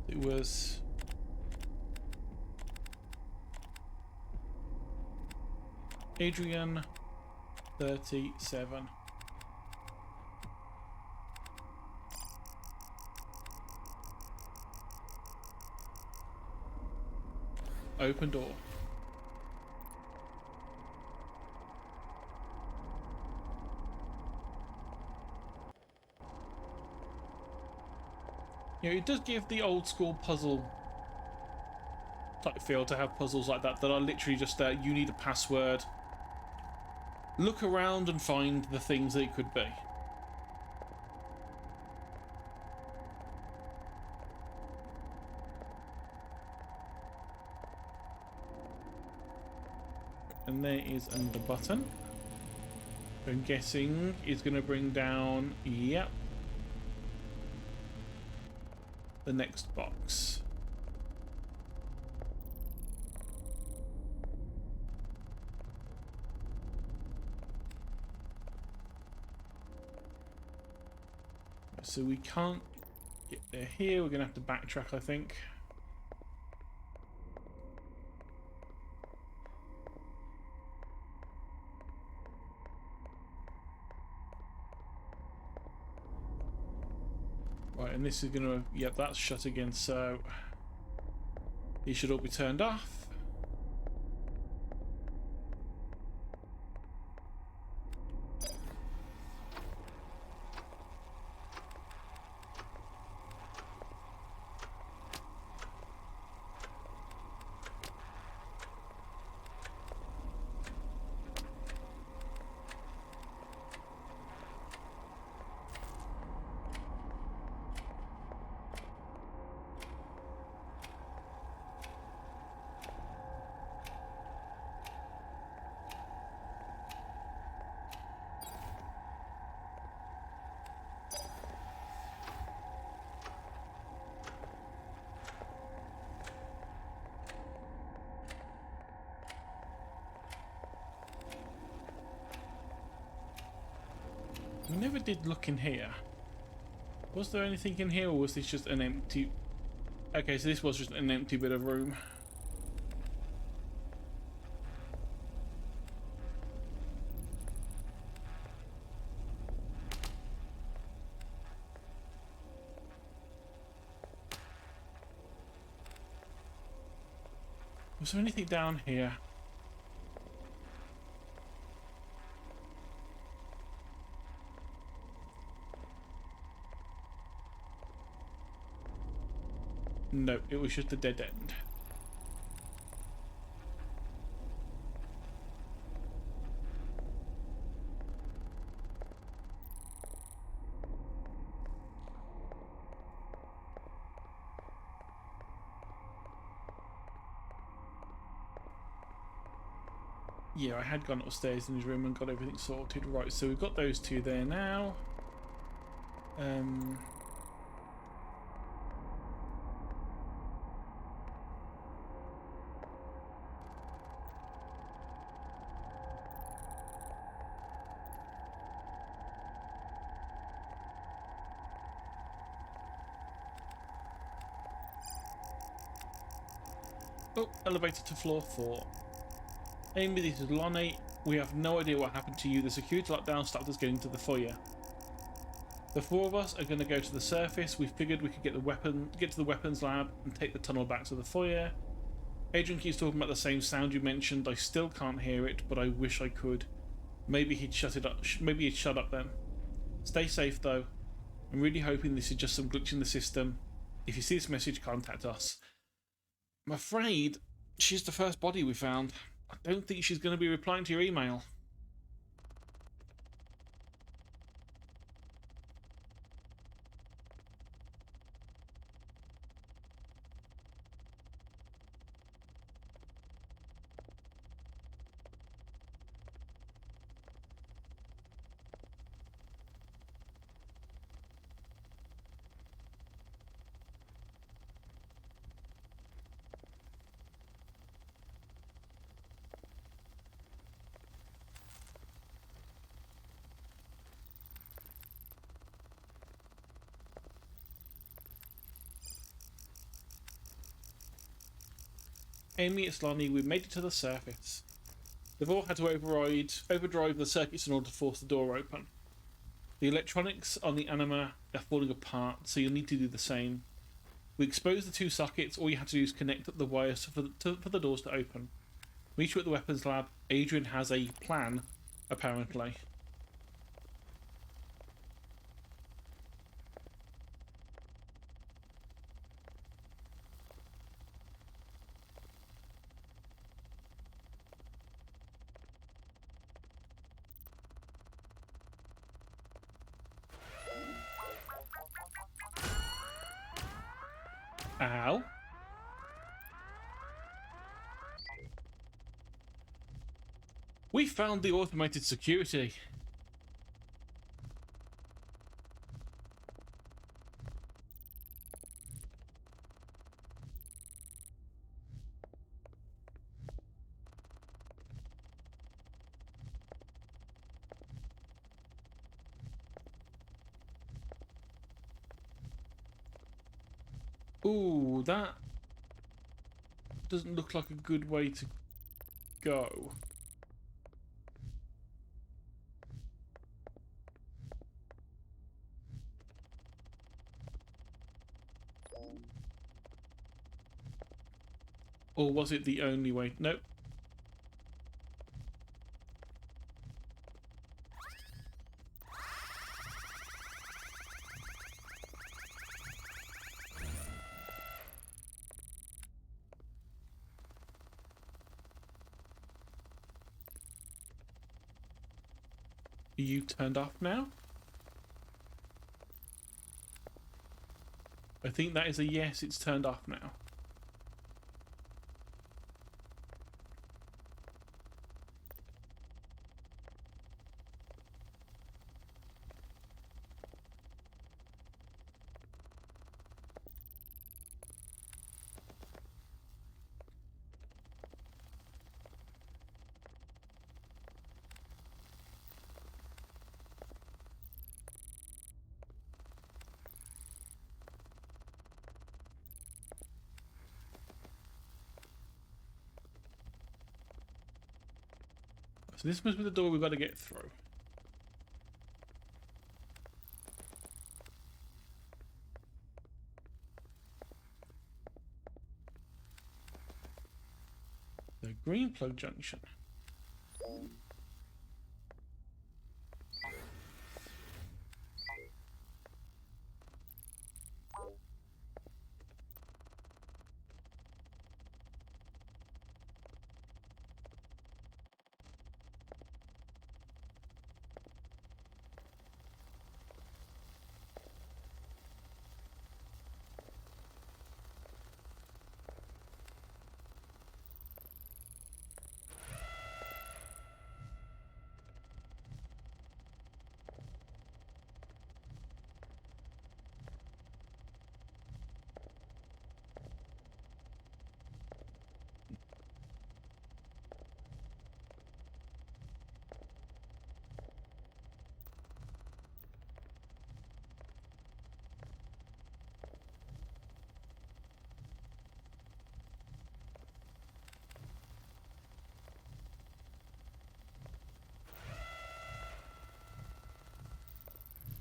It was Adrian 37. Open door. You know, it does give the old school puzzle type feel to have puzzles like that are literally just you need a password. Look around and find the things that it could be. And there is another button. I'm guessing is going to bring down, yep, the next box. So we can't get there here. We're going to have to backtrack, I think. Right, and this is going to... Yep, that's shut again, so... These should all be turned off. We never did look in here. Was there anything in here, or was this just an empty... Okay, so this was just an empty bit of room. Was there anything down here? No, it was just a dead end. Yeah, I had gone upstairs in his room and got everything sorted. Right, so we've got those two there now. Oh, elevator to floor 4. Amy, this is Lonnie. We have no idea what happened to you. The security lockdown stopped us getting to the foyer. The four of us are going to go to the surface. We figured we could get to the weapons lab and take the tunnel back to the foyer. Adrian keeps talking about the same sound you mentioned. I still can't hear it, but I wish I could. Maybe he'd shut it up. Maybe he'd shut up then. Stay safe though. I'm really hoping this is just some glitch in the system. If you see this message, contact us. I'm afraid she's the first body we found. I don't think she's going to be replying to your email. Amy, it's Lonnie. We've made it to the surface. They've all had to overdrive the circuits in order to force the door open. The electronics on the anima are falling apart, so you'll need to do the same. We exposed the 2 sockets. All you have to do is connect up the wires for the doors to open. Meet you at the weapons lab. Adrian has a plan, apparently. Ow. We found the automated security. Ooh, that doesn't look like a good way to go. Or was it the only way? Nope. Are you turned off now? I think that is a yes, it's turned off now. So this must be the door we've got to get through. The green plug junction.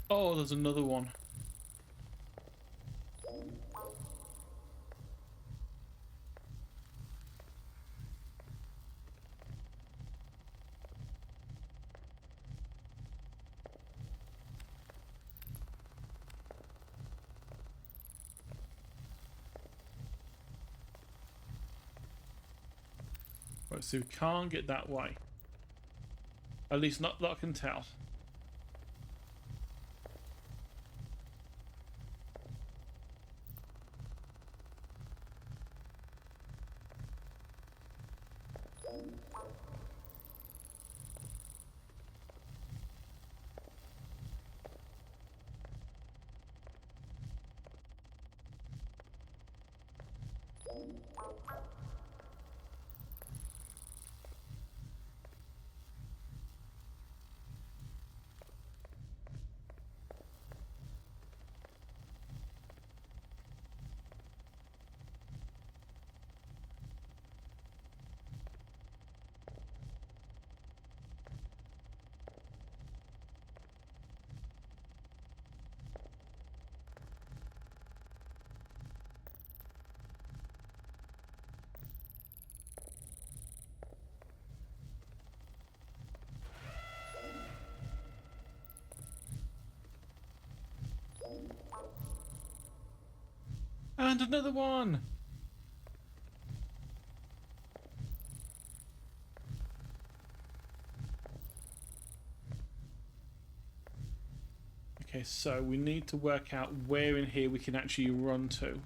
Oh, there's another one. Right, so we can't get that way. At least not that I can tell. And another one! Okay, so we need to work out where in here we can actually run to.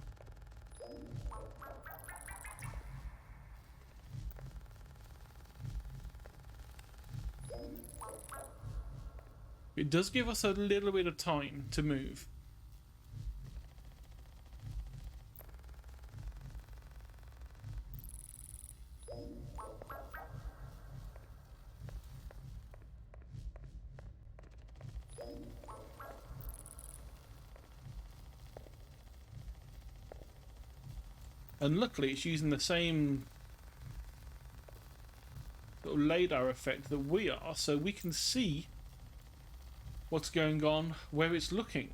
It does give us a little bit of time to move. And luckily it's using the same sort of radar effect that we are, so we can see what's going on where it's looking.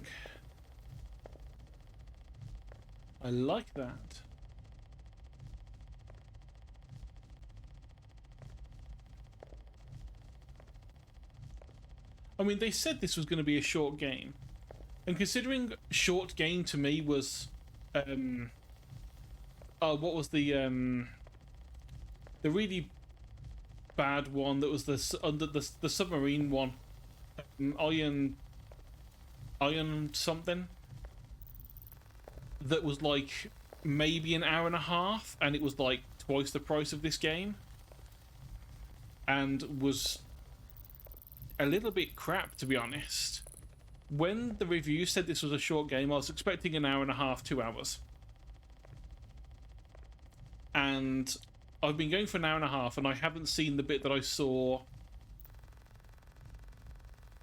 I like that. I mean, they said this was going to be a short game, and considering short game to me was what was the really bad one that was the under the submarine one, iron something, that was like maybe an hour and a half, and it was like twice the price of this game, and was a little bit crap, to be honest. When the review said this was a short game, I was expecting an hour and a half, 2 hours. And I've been going for an hour and a half, and I haven't seen the bit that I saw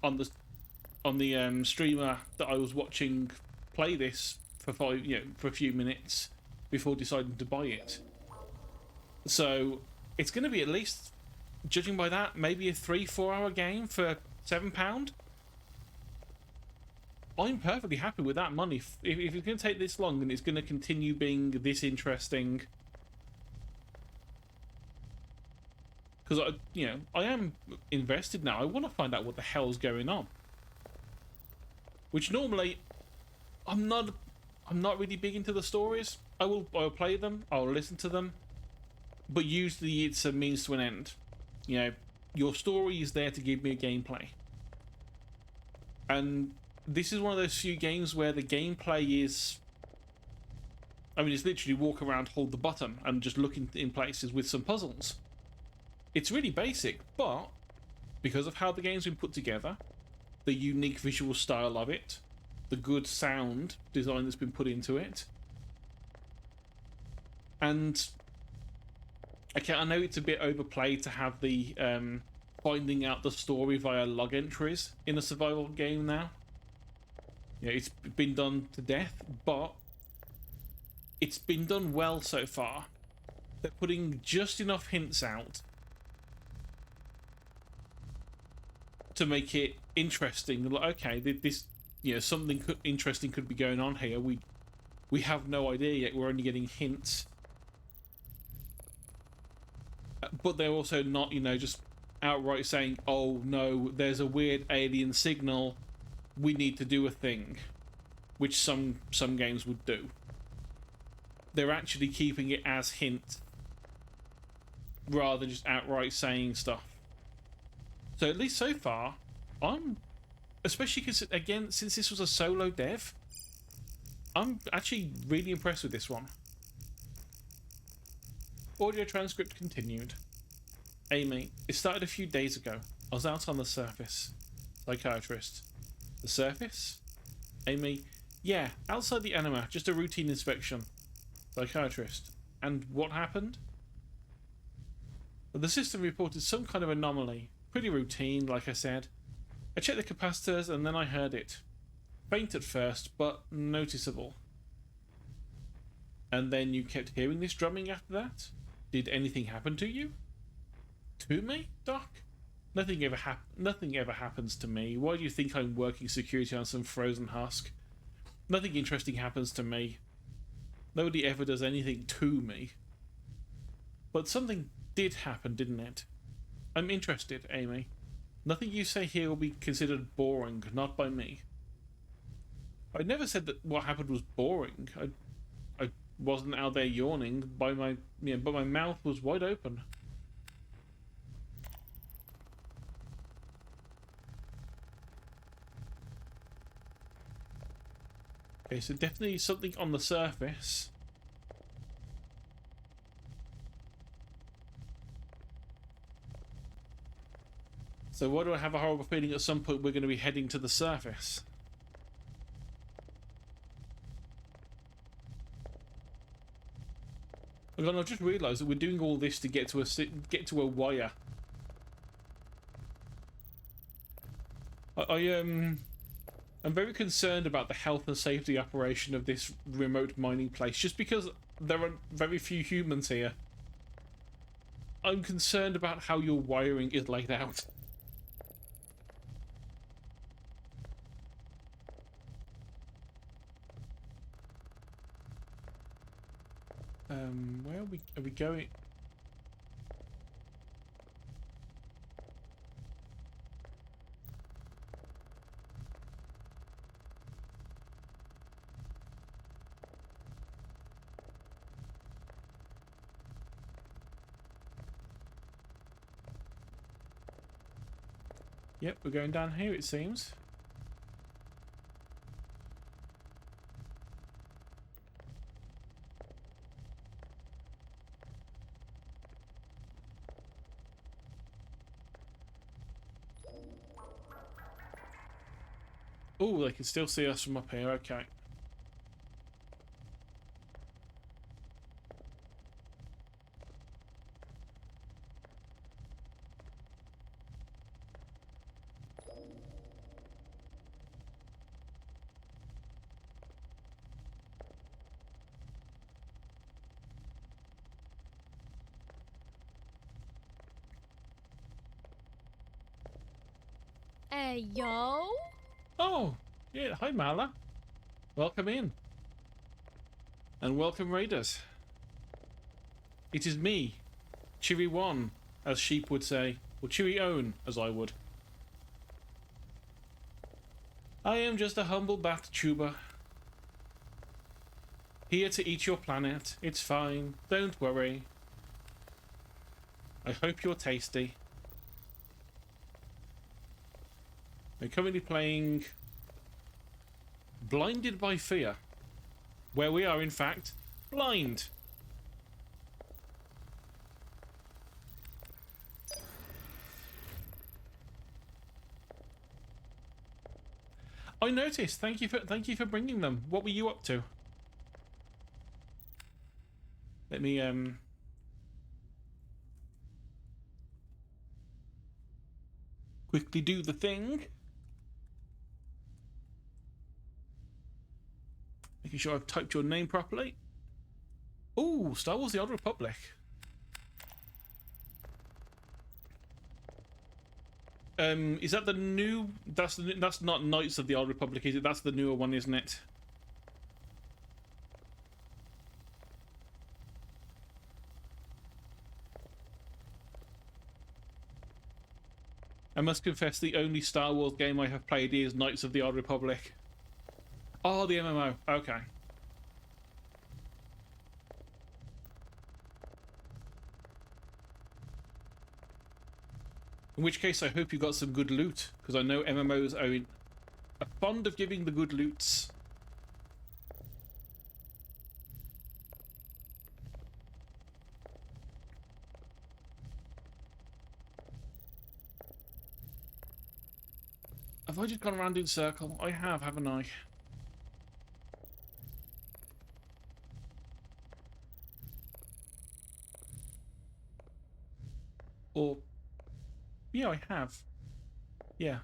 on the streamer that I was watching play this for for a few minutes before deciding to buy it. So it's going to be, at least judging by that, maybe a 3-4 hour game for £7. I'm perfectly happy with that money. If it's going to take this long and it's going to continue being this interesting, because I am invested now. I want to find out what the hell's going on. Which normally I'm not really big into the stories. I'll play them, I'll listen to them, but usually it's a means to an end. You know, your story is there to give me a gameplay. And this is one of those few games where the gameplay is, I mean, it's literally walk around, hold the button, and just look in places with some puzzles. It's really basic, but because of how the game's been put together, the unique visual style of it, the good sound design that's been put into it, and okay, I know it's a bit overplayed to have the finding out the story via log entries in a survival game now. Yeah, it's been done to death, but it's been done well so far. They're putting just enough hints out to make it interesting. Like, okay, this, something interesting could be going on here. We have no idea yet. We're only getting hints. But they're also not, just outright saying, oh no, there's a weird alien signal, we need to do a thing, which some games would do. They're actually keeping it as hint rather than just outright saying stuff. So at least so far, I'm, especially because, again, since this was a solo dev, I'm actually really impressed with this one. Audio transcript continued. Amy, it started a few days ago. I was out on the surface. Psychiatrist. The surface? Amy, yeah, outside the anima, just a routine inspection. Psychiatrist. And what happened? The system reported some kind of anomaly. Pretty routine, like I said. I checked the capacitors and then I heard it. Faint at first, but noticeable. And then you kept hearing this drumming after that? Did anything happen to you? To me, Doc? Nothing ever happens to me. Why do you think I'm working security on some frozen husk? Nothing interesting happens to me. Nobody ever does anything to me. But something did happen, didn't it? I'm interested, Amy. Nothing you say here will be considered boring, not by me. I never said that what happened was boring. I wasn't out there yawning, but my mouth was wide open. Okay, so definitely something on the surface. So why do I have a horrible feeling at some point we're going to be heading to the surface? And I've just realised that we're doing all this to get to a wire. I'm very concerned about the health and safety operation of this remote mining place, just because there are very few humans here. I'm concerned about how your wiring is laid out. Where are we going? Yep, we're going down here, it seems. Oh, they can still see us from up here, okay. Hey, yo! Oh, yeah, hi Mala. Welcome in. And welcome raiders. It is me, Cheery One, as sheep would say, or Cheery Own, as I would. I am just a humble bat tuber. Here to eat your planet. It's fine, don't worry. I hope you're tasty. I'm currently playing Blinded by Fear, where we are in fact blind. I noticed. Thank you for bringing them. What were you up to? Let me quickly do the thing. Making sure I've typed your name properly. Ooh, Star Wars: The Old Republic. Is that the new? That's not Knights of the Old Republic, is it? That's the newer one, isn't it? I must confess, the only Star Wars game I have played is Knights of the Old Republic. Oh, the MMO. Okay. In which case, I hope you got some good loot, because I know MMOs are fond of giving the good loots. Have I just gone around in circle? I have, haven't I? Or... yeah, I have. Yeah.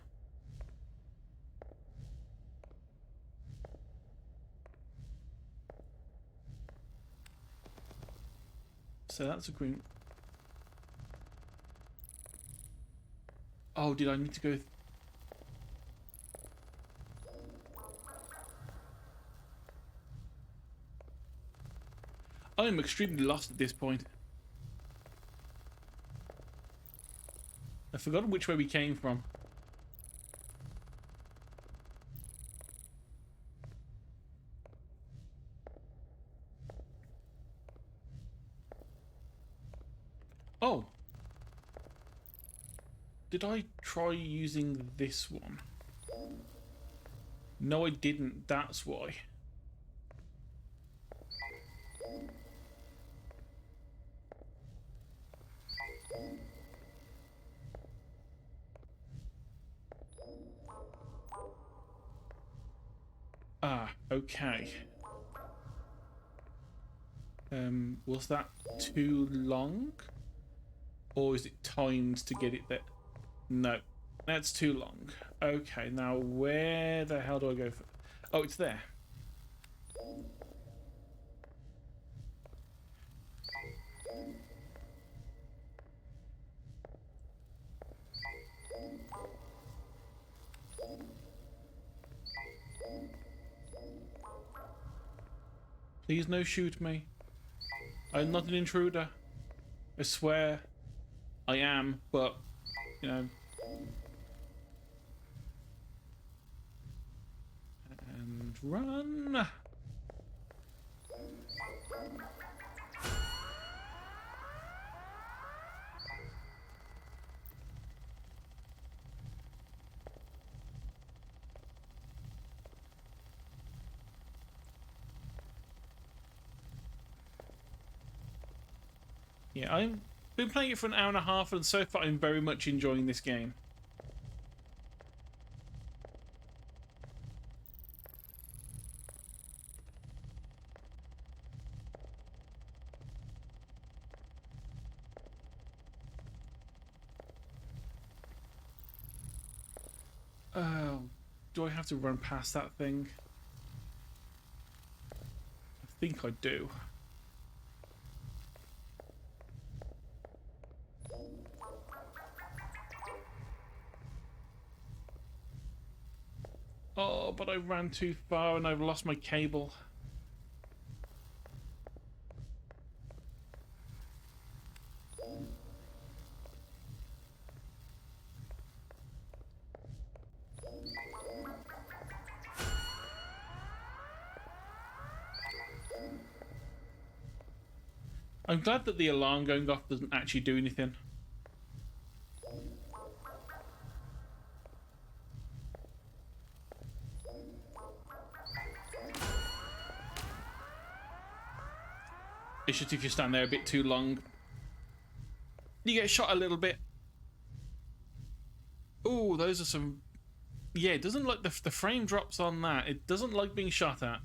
So that's a green... oh, did I need to go... I'm extremely lost at this point. I've forgotten which way we came from. Oh. Did I try using this one? No, I didn't. That's why. Ah, okay. Was that too long? Or is it timed to get it there? No, that's too long. Okay, now where the hell do I go for? Oh, it's there. Please no shoot me. I'm not an intruder. I swear I am, but, you know. And run. Yeah, I've been playing it for an hour and a half, and so far I'm very much enjoying this game. Oh, do I have to run past that thing? I think I do. Oh, but I ran too far and I've lost my cable. I'm glad that the alarm going off doesn't actually do anything. It's just if you stand there a bit too long, you get shot a little bit. Oh, those are some... Yeah, it doesn't like the frame drops on that. It doesn't like being shot at.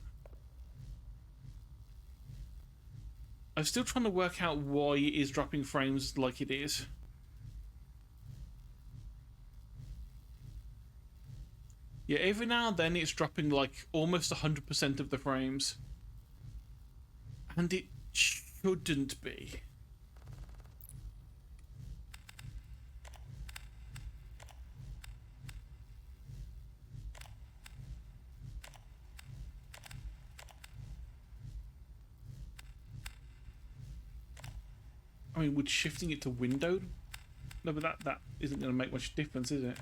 I'm still trying to work out why it is dropping frames like it is. Yeah, every now and then it's dropping like almost 100% of the frames. And it shouldn't be. I mean, would shifting it to windowed? No, but that isn't going to make much difference, is it?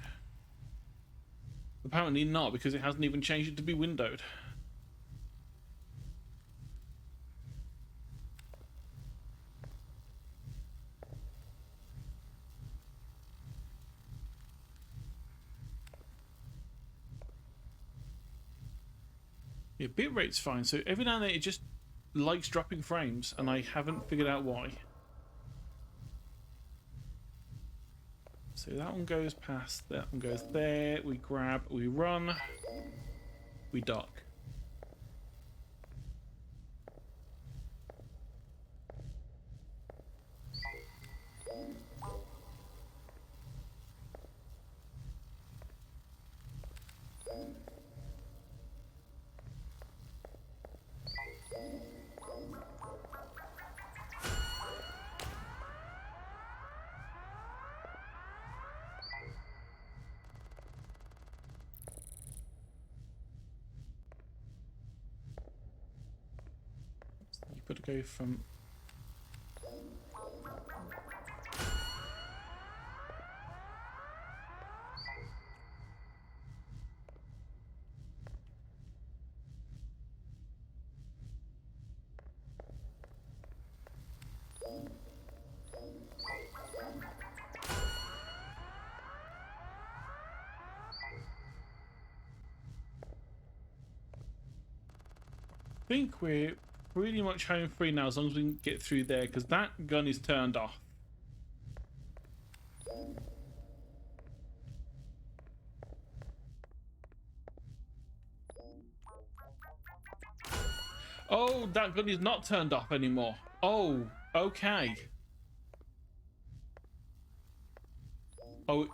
Apparently not, because it hasn't even changed it to be windowed. Yeah, bitrate's fine, so every now and then it just likes dropping frames, and I haven't figured out why. So that one goes past, that one goes there, we grab, we run, we dock. You've got to go from... think we're pretty much home free now as long as we can get through there, because that gun is turned off. Oh, that gun is not turned off anymore. Oh, okay. Oh,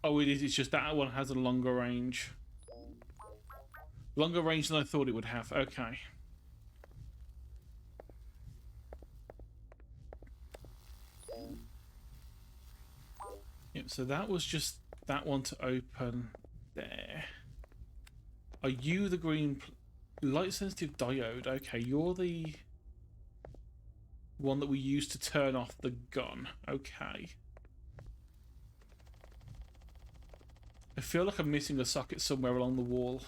oh, it is. It's just that one has a longer range. Longer range than I thought it would have. Okay. Yep, so that was just that one to open there. Are you the green light sensitive diode? Okay, you're the one that we use to turn off the gun. Okay. I feel like I'm missing a socket somewhere along the wall.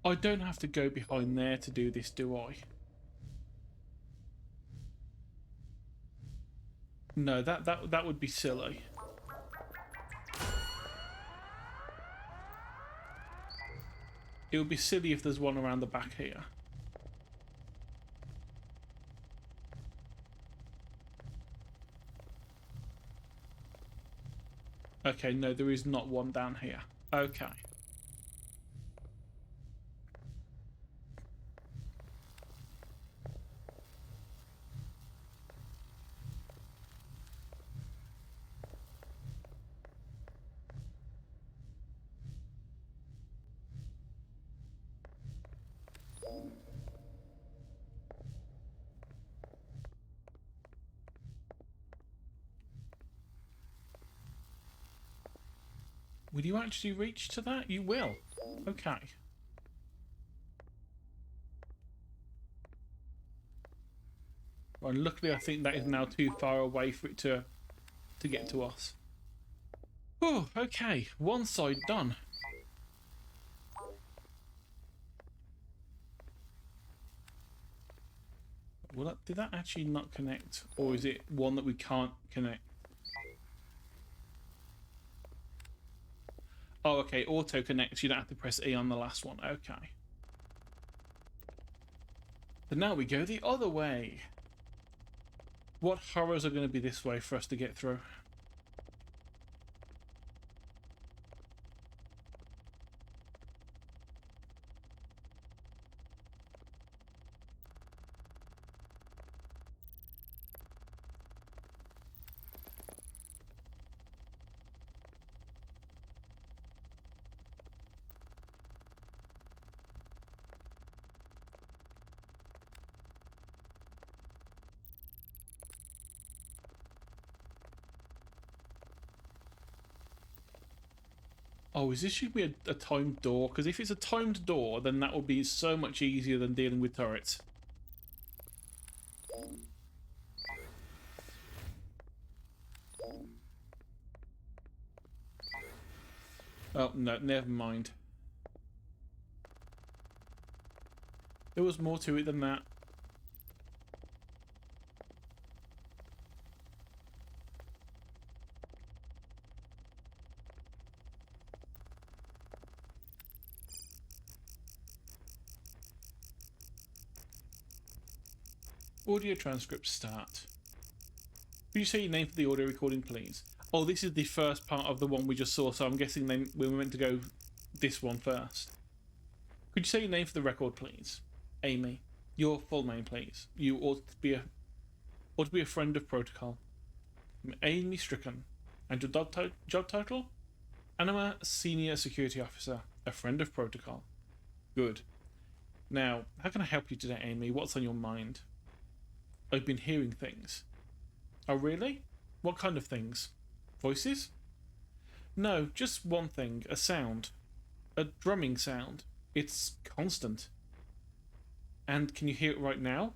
I don't have to go behind there to do this, do I? No, that would be silly. It would be silly if there's one around the back here. Okay, no, there is not one down here. Okay. Will you actually reach to that? You will. Okay. Well, luckily I think that is now too far away for it to get to us. Oh, okay. One side done. Well, did that actually not connect? Or is it one that we can't connect? Oh, okay, auto connects. You don't have to press E on the last one. Okay. So now we go the other way. What horrors are going to be this way for us to get through? Oh, is this should be a timed door? Because if it's a timed door, then that would be so much easier than dealing with turrets. Oh, no, never mind. There was more to it than that. Audio transcript start. Could you say your name for the audio recording, please? Oh, this is the first part of the one we just saw, so I'm guessing then we were meant to go this one first. Could you say your name for the record, please? Amy. Your full name, please. You ought to be a friend of protocol. Amy Stricken. And your job title? Anima Senior Security Officer. A friend of protocol. Good. Now, how can I help you today, Amy? What's on your mind? I've been hearing things. Oh, really? What kind of things? Voices? No, just one thing. A sound. A drumming sound. It's constant. And can you hear it right now?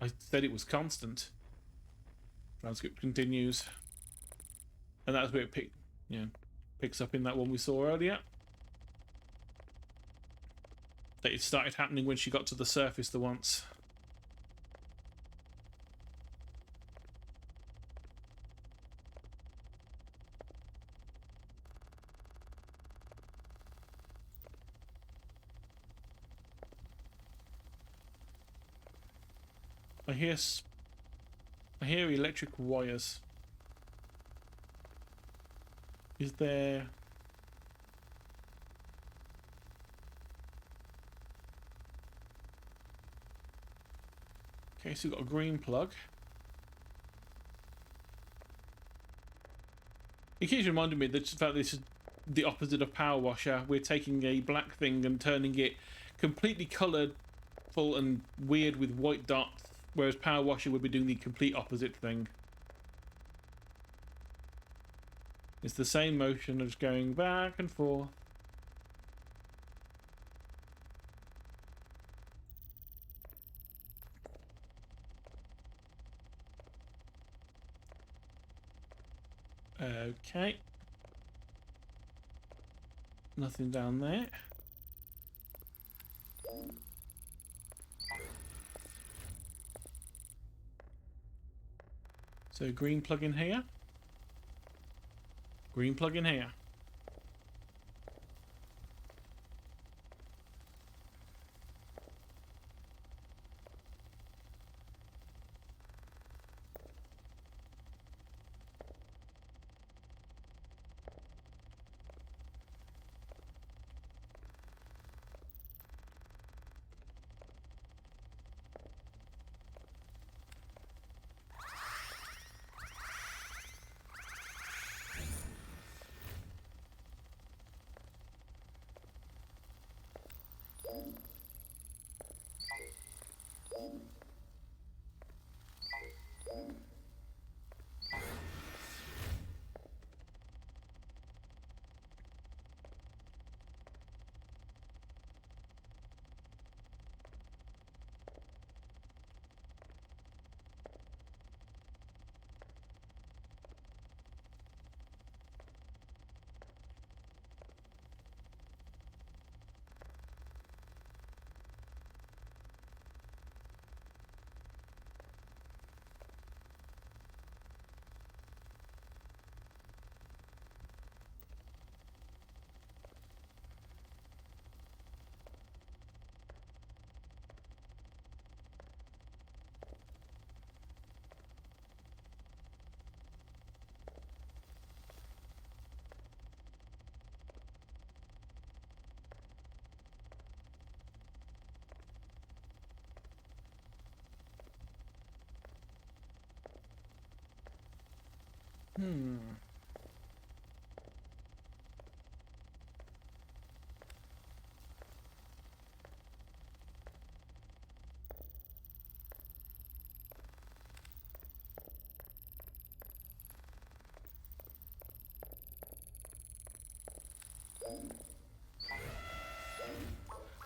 I said it was constant. Transcript continues. And that's where it picks up in that one we saw earlier. That it started happening when she got to the surface the once. I hear electric wires. Is there... Okay, so we've got a green plug. It keeps reminding me that this is the opposite of Power Washer. We're taking a black thing and turning it completely coloured, full and weird with white dots, whereas Power Washer would be doing the complete opposite thing. It's the same motion of just going back and forth. Okay. Nothing down there. So green plug in here. Green plug in here.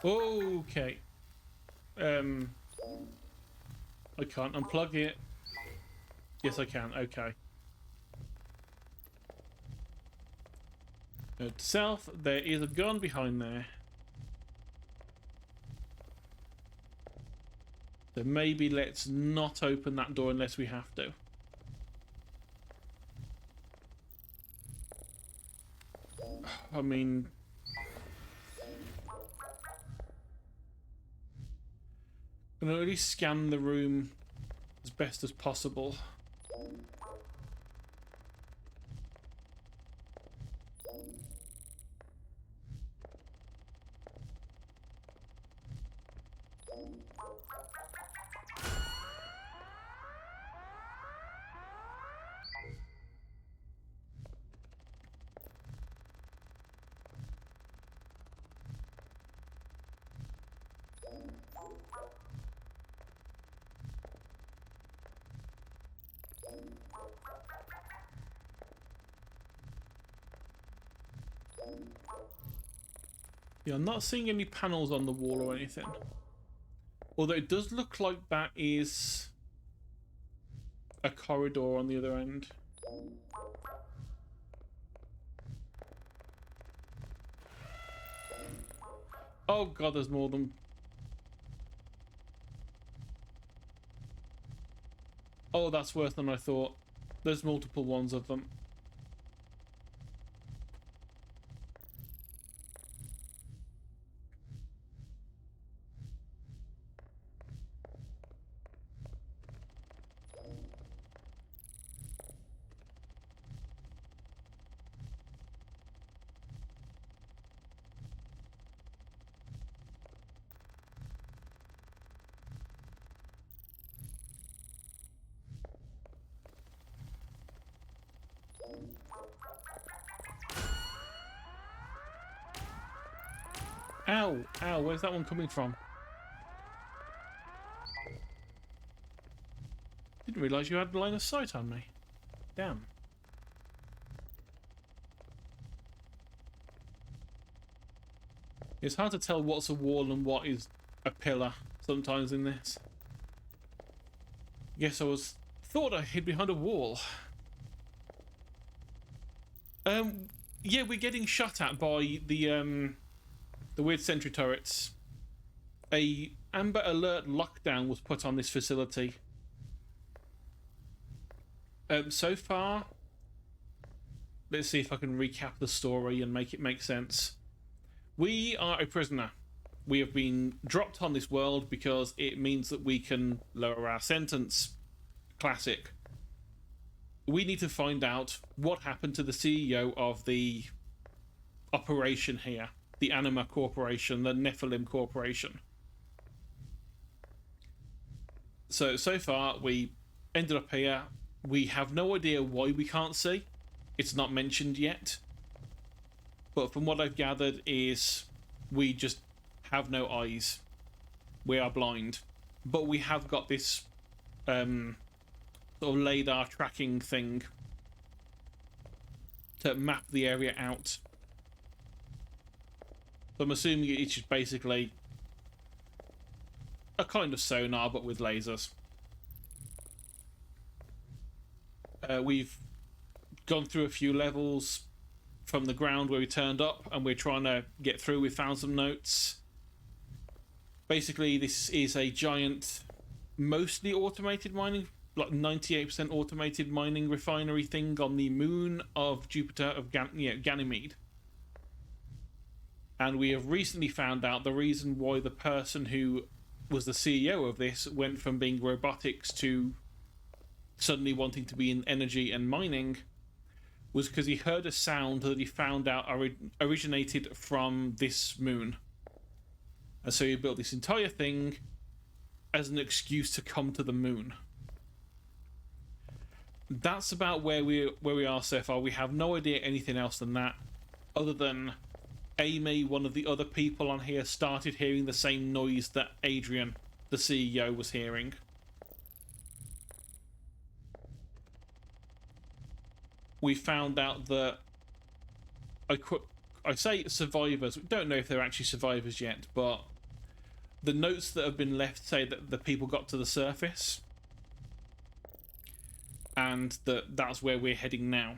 Okay. I can't unplug it. Yes, I can. Okay. To south, there is a gun behind there. So maybe let's not open that door unless we have to. I mean... I'm going to really scan the room as best as possible. Yeah, I'm not seeing any panels on the wall or anything. Although it does look like that is a corridor on the other end. Oh god, there's more than... Oh, that's worse than I thought. There's multiple ones of them. Ow! Ow, where's that one coming from? Didn't realise you had line of sight on me. Damn. It's hard to tell what's a wall and what is a pillar sometimes in this. Guess I thought I hid behind a wall. Yeah, we're getting shot at by the weird sentry turrets. A Amber Alert lockdown was put on this facility. So far, let's see if I can recap the story and make it make sense. We are a prisoner. We have been dropped on this world because it means that we can lower our sentence. Classic. We need to find out what happened to the CEO of the operation here. The Anima Corporation, the Nephilim Corporation. So far, we ended up here. We have no idea why we can't see. It's not mentioned yet. But from what I've gathered is we just have no eyes. We are blind. But we have got this sort of radar tracking thing to map the area out. So I'm assuming it's just basically a kind of sonar, but with lasers. We've gone through a few levels from the ground where we turned up, and we're trying to get through. We found some notes. Basically, this is a giant, mostly automated mining, like 98% automated mining refinery thing on the moon of Jupiter of Ganymede. And we have recently found out the reason why the person who was the CEO of this went from being robotics to suddenly wanting to be in energy and mining was because he heard a sound that he found out originated from this moon. And so he built this entire thing as an excuse to come to the moon. That's about where we are so far. We have no idea anything else than that, other than Amy, one of the other people on here, started hearing the same noise that Adrian, the CEO, was hearing. We found out that I say survivors. We don't know if they're actually survivors yet, but the notes that have been left say that the people got to the surface, and that's where we're heading now.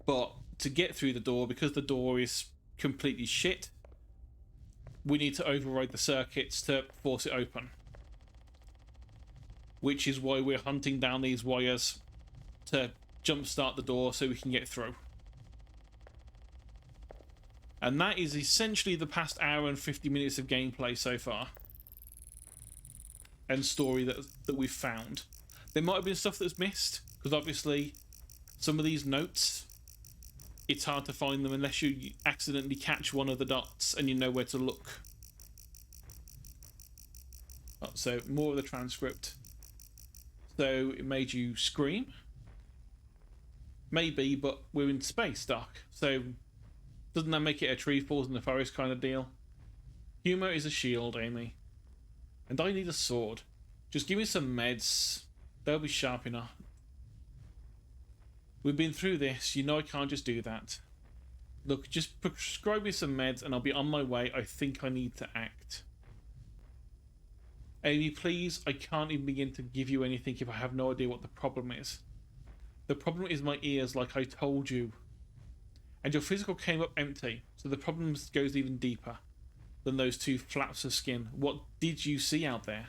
But to get through the door, because the door is completely shit, we need to override the circuits to force it open. Which is why we're hunting down these wires to jumpstart the door so we can get through. And that is essentially the past hour and 50 minutes of gameplay so far. And story that we've found. There might have been stuff that's missed, because obviously some of these notes, it's hard to find them unless you accidentally catch one of the dots and you know where to look. Oh, so more of the transcript. So it made you scream. Maybe, but we're in space, Doc. So doesn't that make it a tree falls in the forest kind of deal? Humor is a shield, Amy. And I need a sword. Just give me some meds. They'll be sharp enough. We've been through this. You know I can't just do that. Look, just prescribe me some meds and I'll be on my way. I think I need to act. Amy, please, I can't even begin to give you anything if I have no idea what the problem is. The problem is my ears, like I told you. And your physical came up empty, so the problem goes even deeper than those two flaps of skin. What did you see out there?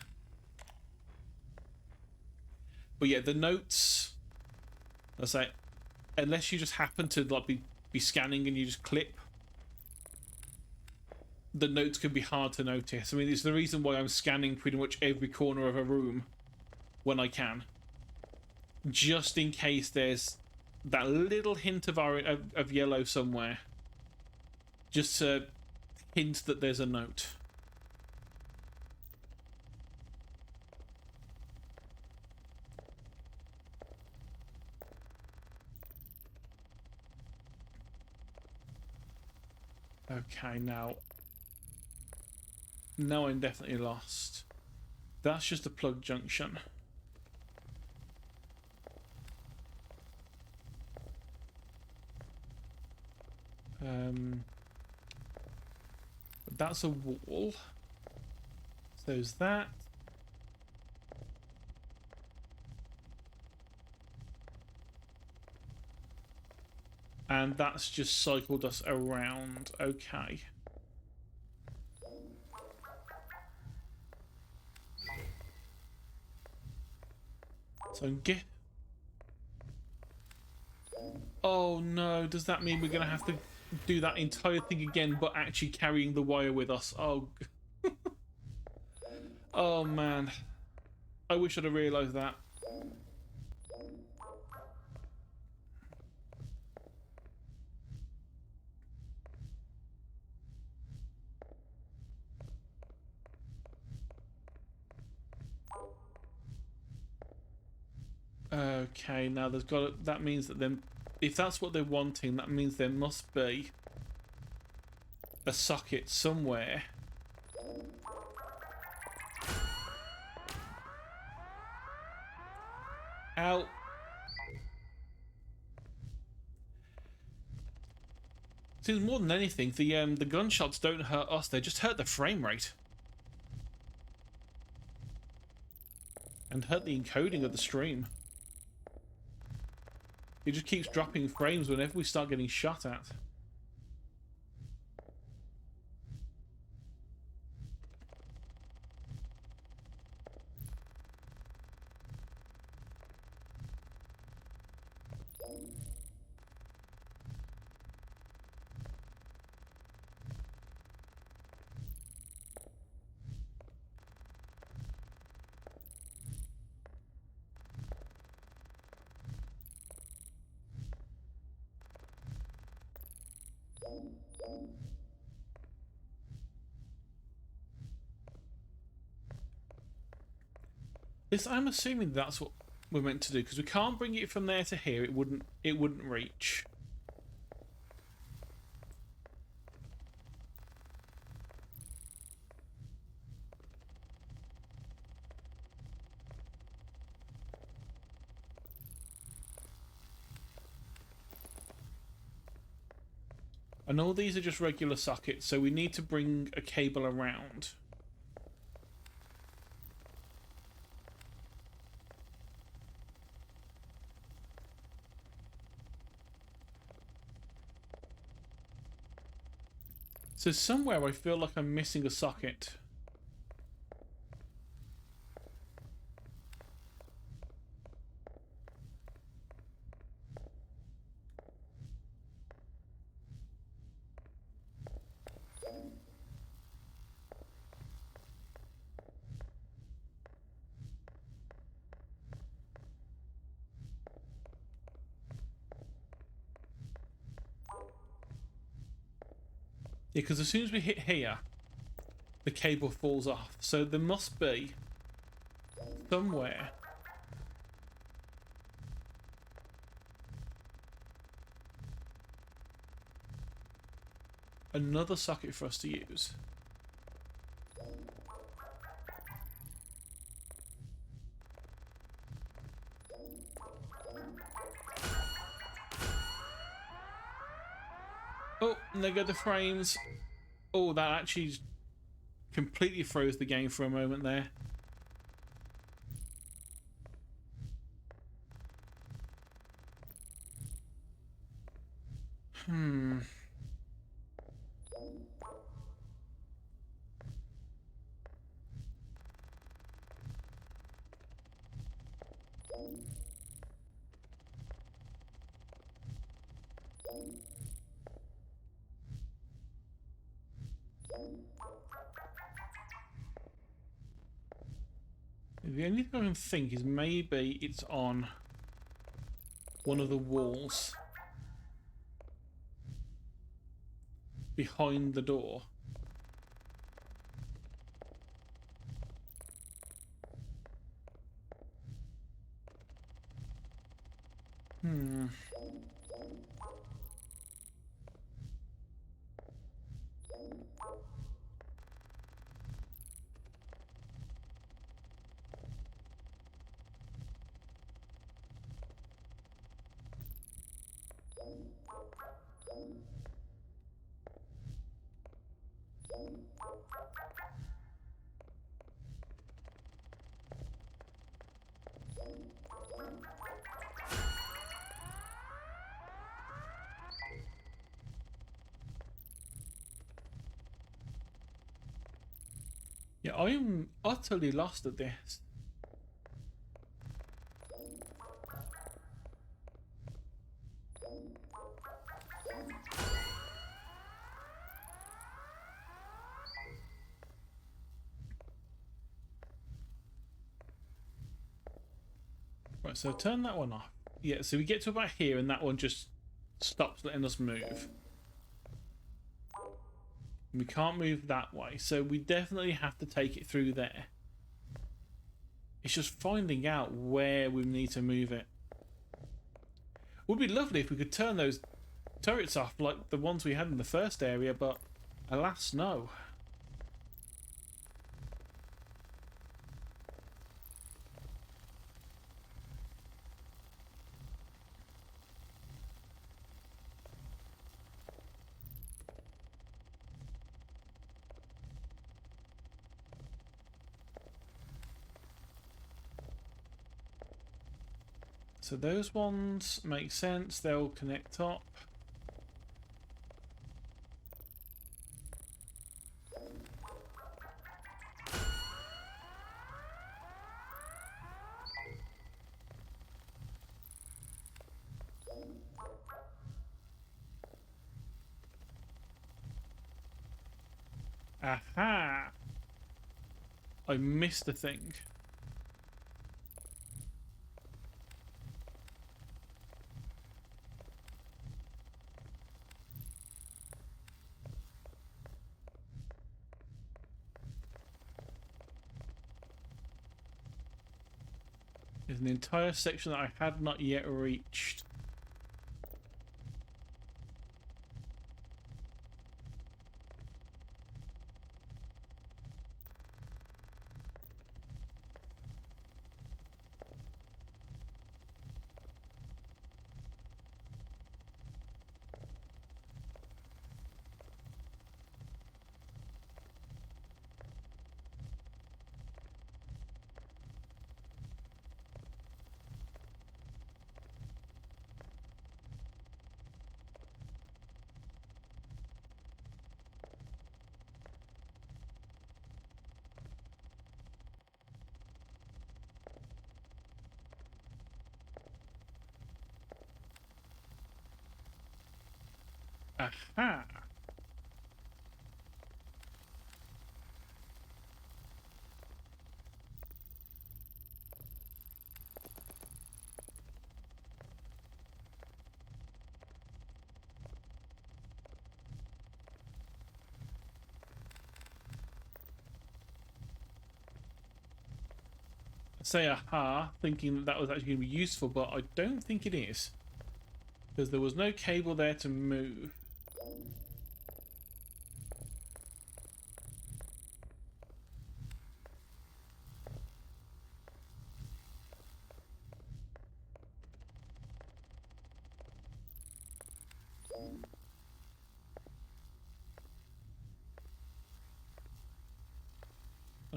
But yeah, the notes, I say, unless you just happen to like be scanning and you just clip, the notes can be hard to notice. I mean, it's the reason why I'm scanning pretty much every corner of a room when I can, just in case there's that little hint of yellow somewhere, just to hint that there's a note. Okay, now I'm definitely lost. That's just a plug junction. That's a wall. So there's that. And that's just cycled us around. Okay. So get. Oh no, does that mean we're gonna have to do that entire thing again, but actually carrying the wire with us? Oh. Oh man. I wish I'd have realised that. Okay, now there's got that means that then, if that's what they're wanting, that means there must be a socket somewhere. Ow. Seems more than anything, the gunshots don't hurt us; they just hurt the frame rate and hurt the encoding of the stream. It just keeps dropping frames whenever we start getting shot at. This, I'm assuming that's what we're meant to do, because we can't bring it from there to here. It wouldn't reach. And all these are just regular sockets, so we need to bring a cable around. So somewhere I feel like I'm missing a socket. Yeah, because as soon as we hit here, the cable falls off. So there must be somewhere another socket for us to use. Oh, and there go the frames. Oh, that actually completely froze the game for a moment there. Hmm. The only thing I can think is maybe it's on one of the walls behind the door. Hmm. Yeah, I'm utterly lost at this. Right, so turn that one off. Yeah, so we get to about here and that one just stops letting us move. We can't move that way, so we definitely have to take it through there. It's just finding out where we need to move it. Would be lovely if we could turn those turrets off like the ones we had in the first area, but alas, no. So those ones make sense, they'll connect up. Aha! I missed a thing. There's an entire section that I had not yet reached. Aha! I say aha, thinking that that was actually going to be useful, but I don't think it is. Because there was no cable there to move.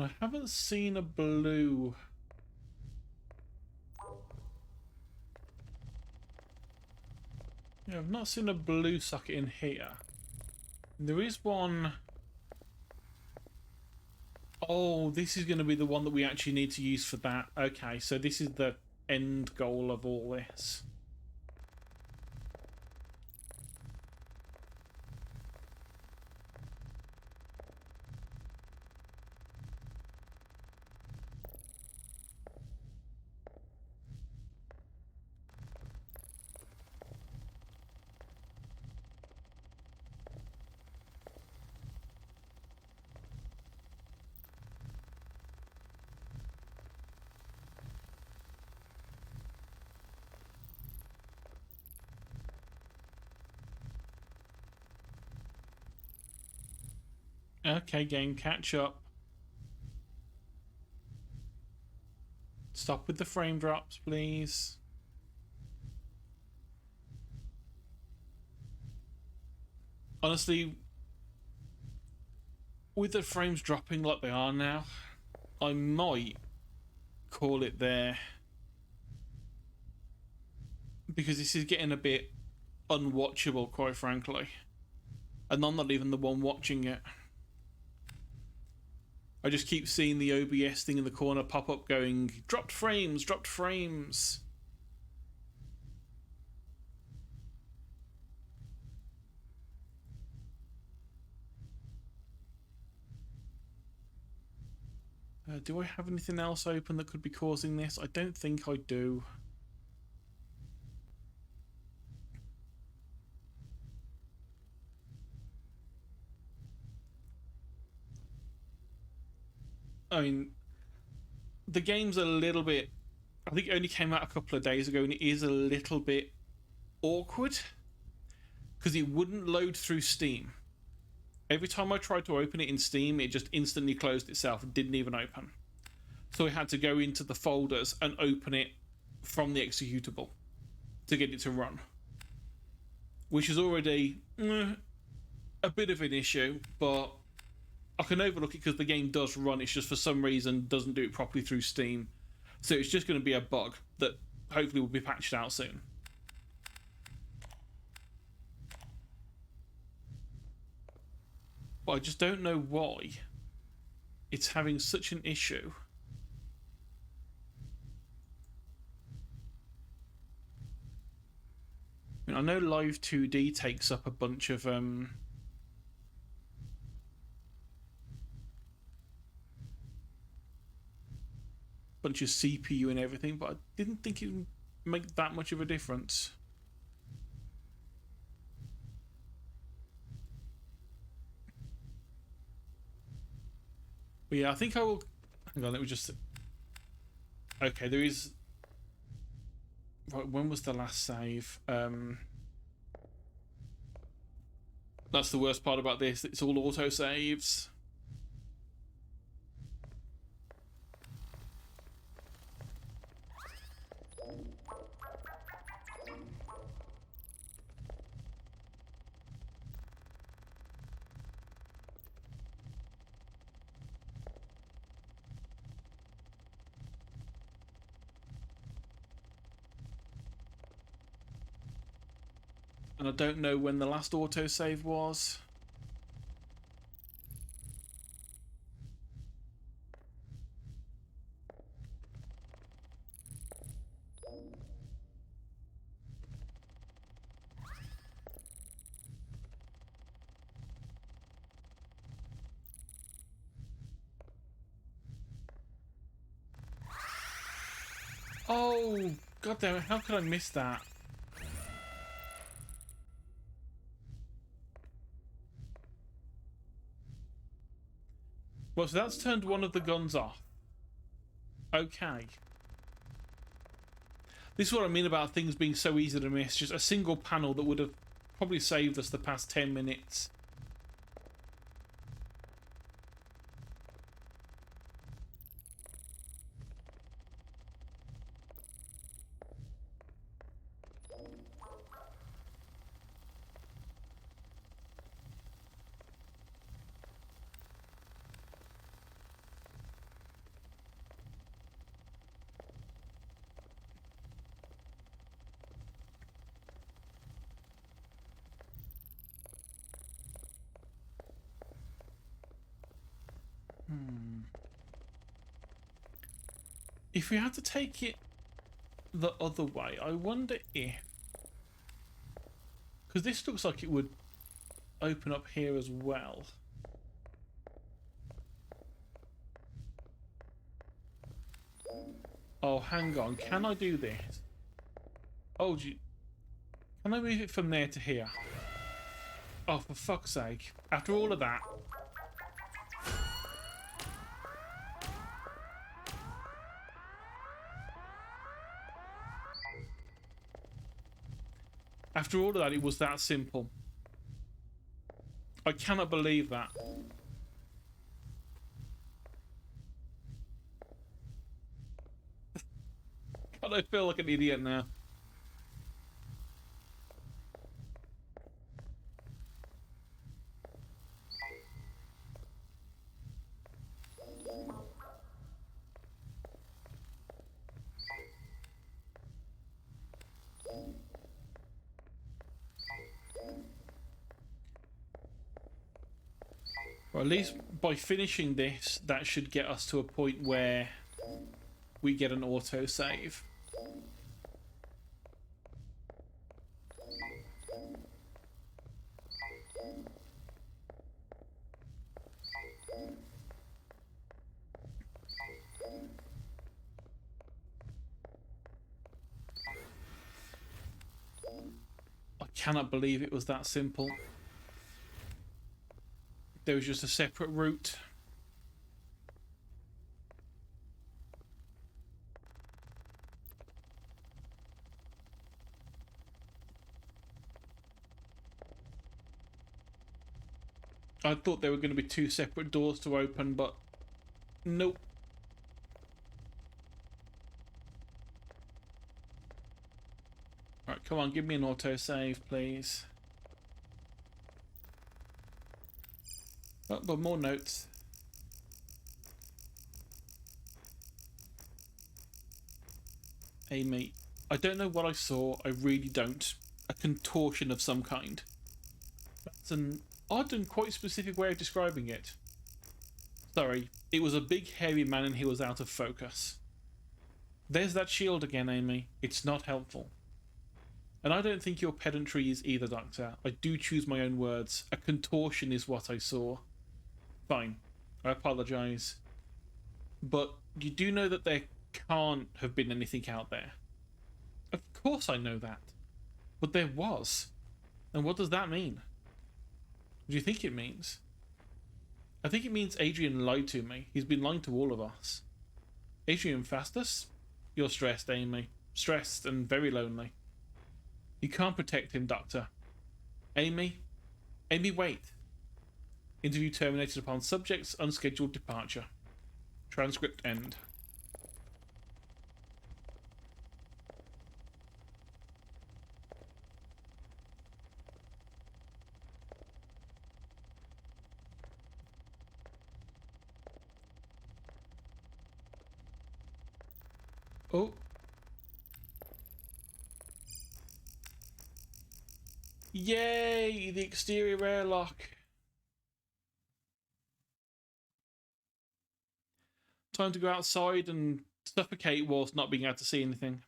And I haven't seen a blue. Yeah, I've not seen a blue socket in here. There is one. Oh, this is going to be the one that we actually need to use for that. Okay, so this is the end goal of all this. Okay, game, catch up. Stop with the frame drops, please. Honestly, with the frames dropping like they are now, I might call it there. Because this is getting a bit unwatchable, quite frankly. And I'm not even the one watching it. I just keep seeing the OBS thing in the corner pop up going, dropped frames, dropped frames. Do I have anything else open that could be causing this? I don't think I do. I mean, the game's a little bit... I think it only came out a couple of days ago and it is a little bit awkward. Because it wouldn't load through Steam. Every time I tried to open it in Steam, it just instantly closed itself and didn't even open. So I had to go into the folders and open it from the executable to get it to run. Which is already a bit of an issue, but I can overlook it because the game does run. It's just for some reason doesn't do it properly through Steam. So it's just going to be a bug that hopefully will be patched out soon. But I just don't know why it's having such an issue. I mean, I know Live 2D takes up a bunch of CPU and everything, but I didn't think it would make that much of a difference. But yeah, I think I will... Hang on, let me just... Okay, there is... Right, when was the last save? That's the worst part about this. It's all auto-saves. And I don't know when the last autosave was. Oh, god damn it, how could I miss that? Well, so that's turned one of the guns off. Okay. This is what I mean about things being so easy to miss. Just a single panel that would have probably saved us the past 10 minutes. If we had to take it the other way, I wonder if... Because this looks like it would open up here as well. Oh, hang on. Can I do this? Oh, can I move it from there to here? Oh, for fuck's sake. After all of that. After all of that, it was that simple. I cannot believe that. God, I feel like an idiot now. Or at least by finishing this, that should get us to a point where we get an autosave. I cannot believe it was that simple. There was just a separate route. I thought there were going to be two separate doors to open, but nope. Alright, come on, give me an autosave, please. Oh, but more notes. Amy, I don't know what I saw, I really don't. A contortion of some kind. That's an odd and quite specific way of describing it. Sorry, it was a big hairy man and he was out of focus. There's that shield again, Amy. It's not helpful. And I don't think your pedantry is either, Doctor. I do choose my own words. A contortion is what I saw. Fine. I apologise. But you do know that there can't have been anything out there. Of course I know that. But there was. And what does that mean? What do you think it means? I think it means Adrian lied to me. He's been lying to all of us. Adrian Fastus? You're stressed, Amy. Stressed and very lonely. You can't protect him, Doctor. Amy? Amy, wait. Interview terminated upon subject's unscheduled departure. Transcript end. Oh. Yay! The exterior airlock. Time to go outside and suffocate whilst not being able to see anything.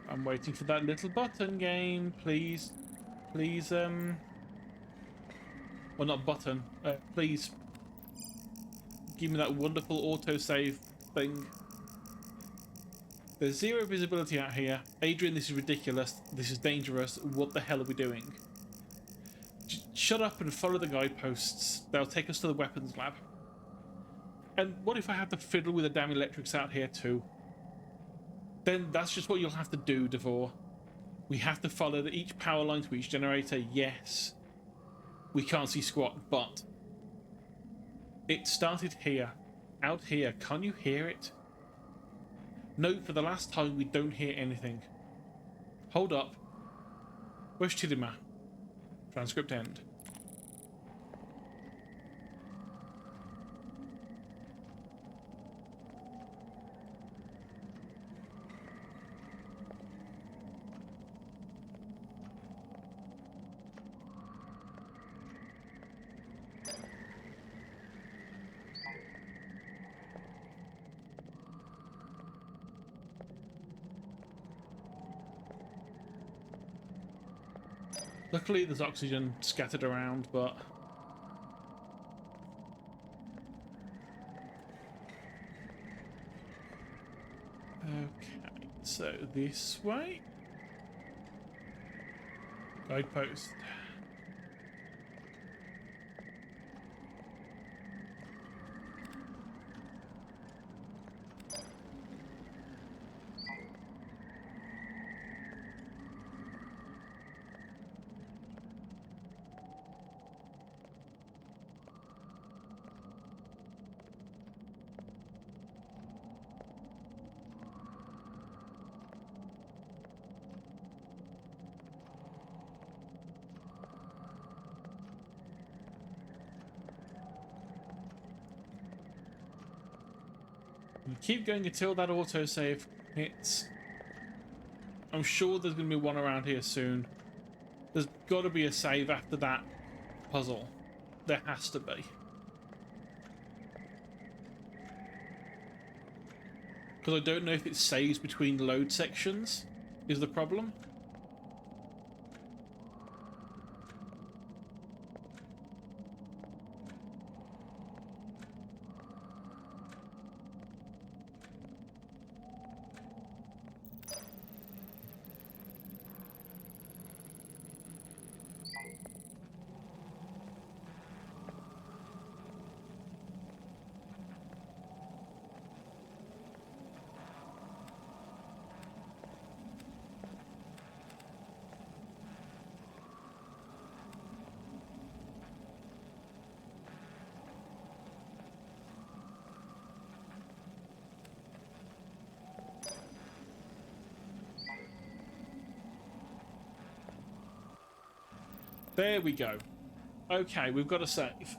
I'm waiting for that little button game, please. Please, well, not button. Please. Give me that wonderful autosave thing. There's zero visibility out here. Adrian, this is ridiculous. This is dangerous. What the hell are we doing? Shut up and follow the guideposts. They'll take us to the weapons lab. And what if I have to fiddle with the damn electrics out here too? Then that's just what you'll have to do, Devore. We have to follow each power line to each generator, yes. We can't see squat, but... It started here. Out here. Can you hear it? No, for the last time we don't hear anything. Hold up. Where's Chidima? Transcript end. Luckily, there's oxygen scattered around, but... Okay, so this way. Guidepost. We keep going until that autosave hits. I'm sure there's going to be one around here soon. There's got to be a save after that puzzle. There has to be. Because I don't know if it saves between load sections, is the problem. There we go. Okay, we've got a save.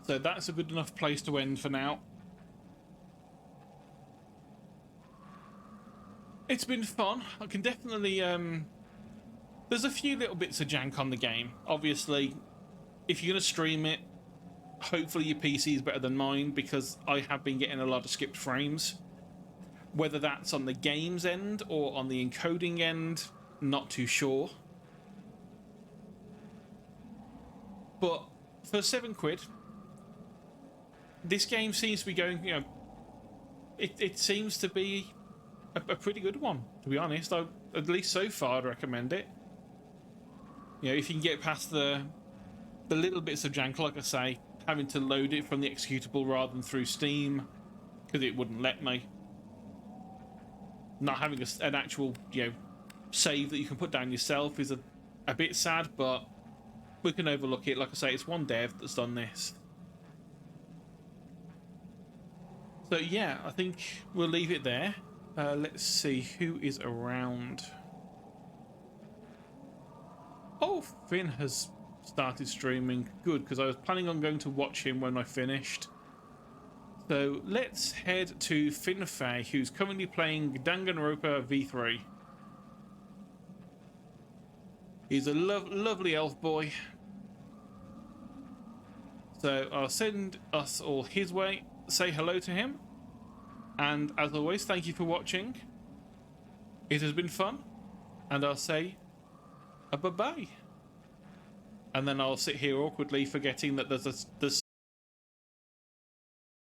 So that's a good enough place to end for now. It's been fun. I can definitely... There's a few little bits of jank on the game. Obviously, if you're going to stream it, hopefully your PC is better than mine, because I have been getting a lot of skipped frames. Whether that's on the game's end or on the encoding end, not too sure. But for £7, this game seems to be going, you know, it seems to be a pretty good one, to be honest. At least so far, I'd recommend it. You know, if you can get past the little bits of jank, like I say, having to load it from the executable rather than through Steam, because it wouldn't let me. Not having an actual, you know, save that you can put down yourself is a bit sad, but we can overlook it. Like I say, it's one dev that's done this. So yeah, I think we'll leave it there. Let's see who is around. Oh, Finn has started streaming. Good, because I was planning on going to watch him when I finished. So let's head to Finn Fay, who's currently playing Danganronpa V3. He's a lovely elf boy. So I'll send us all his way, say hello to him. And as always, thank you for watching. It has been fun. And I'll say a bye-bye. And then I'll sit here awkwardly forgetting that there's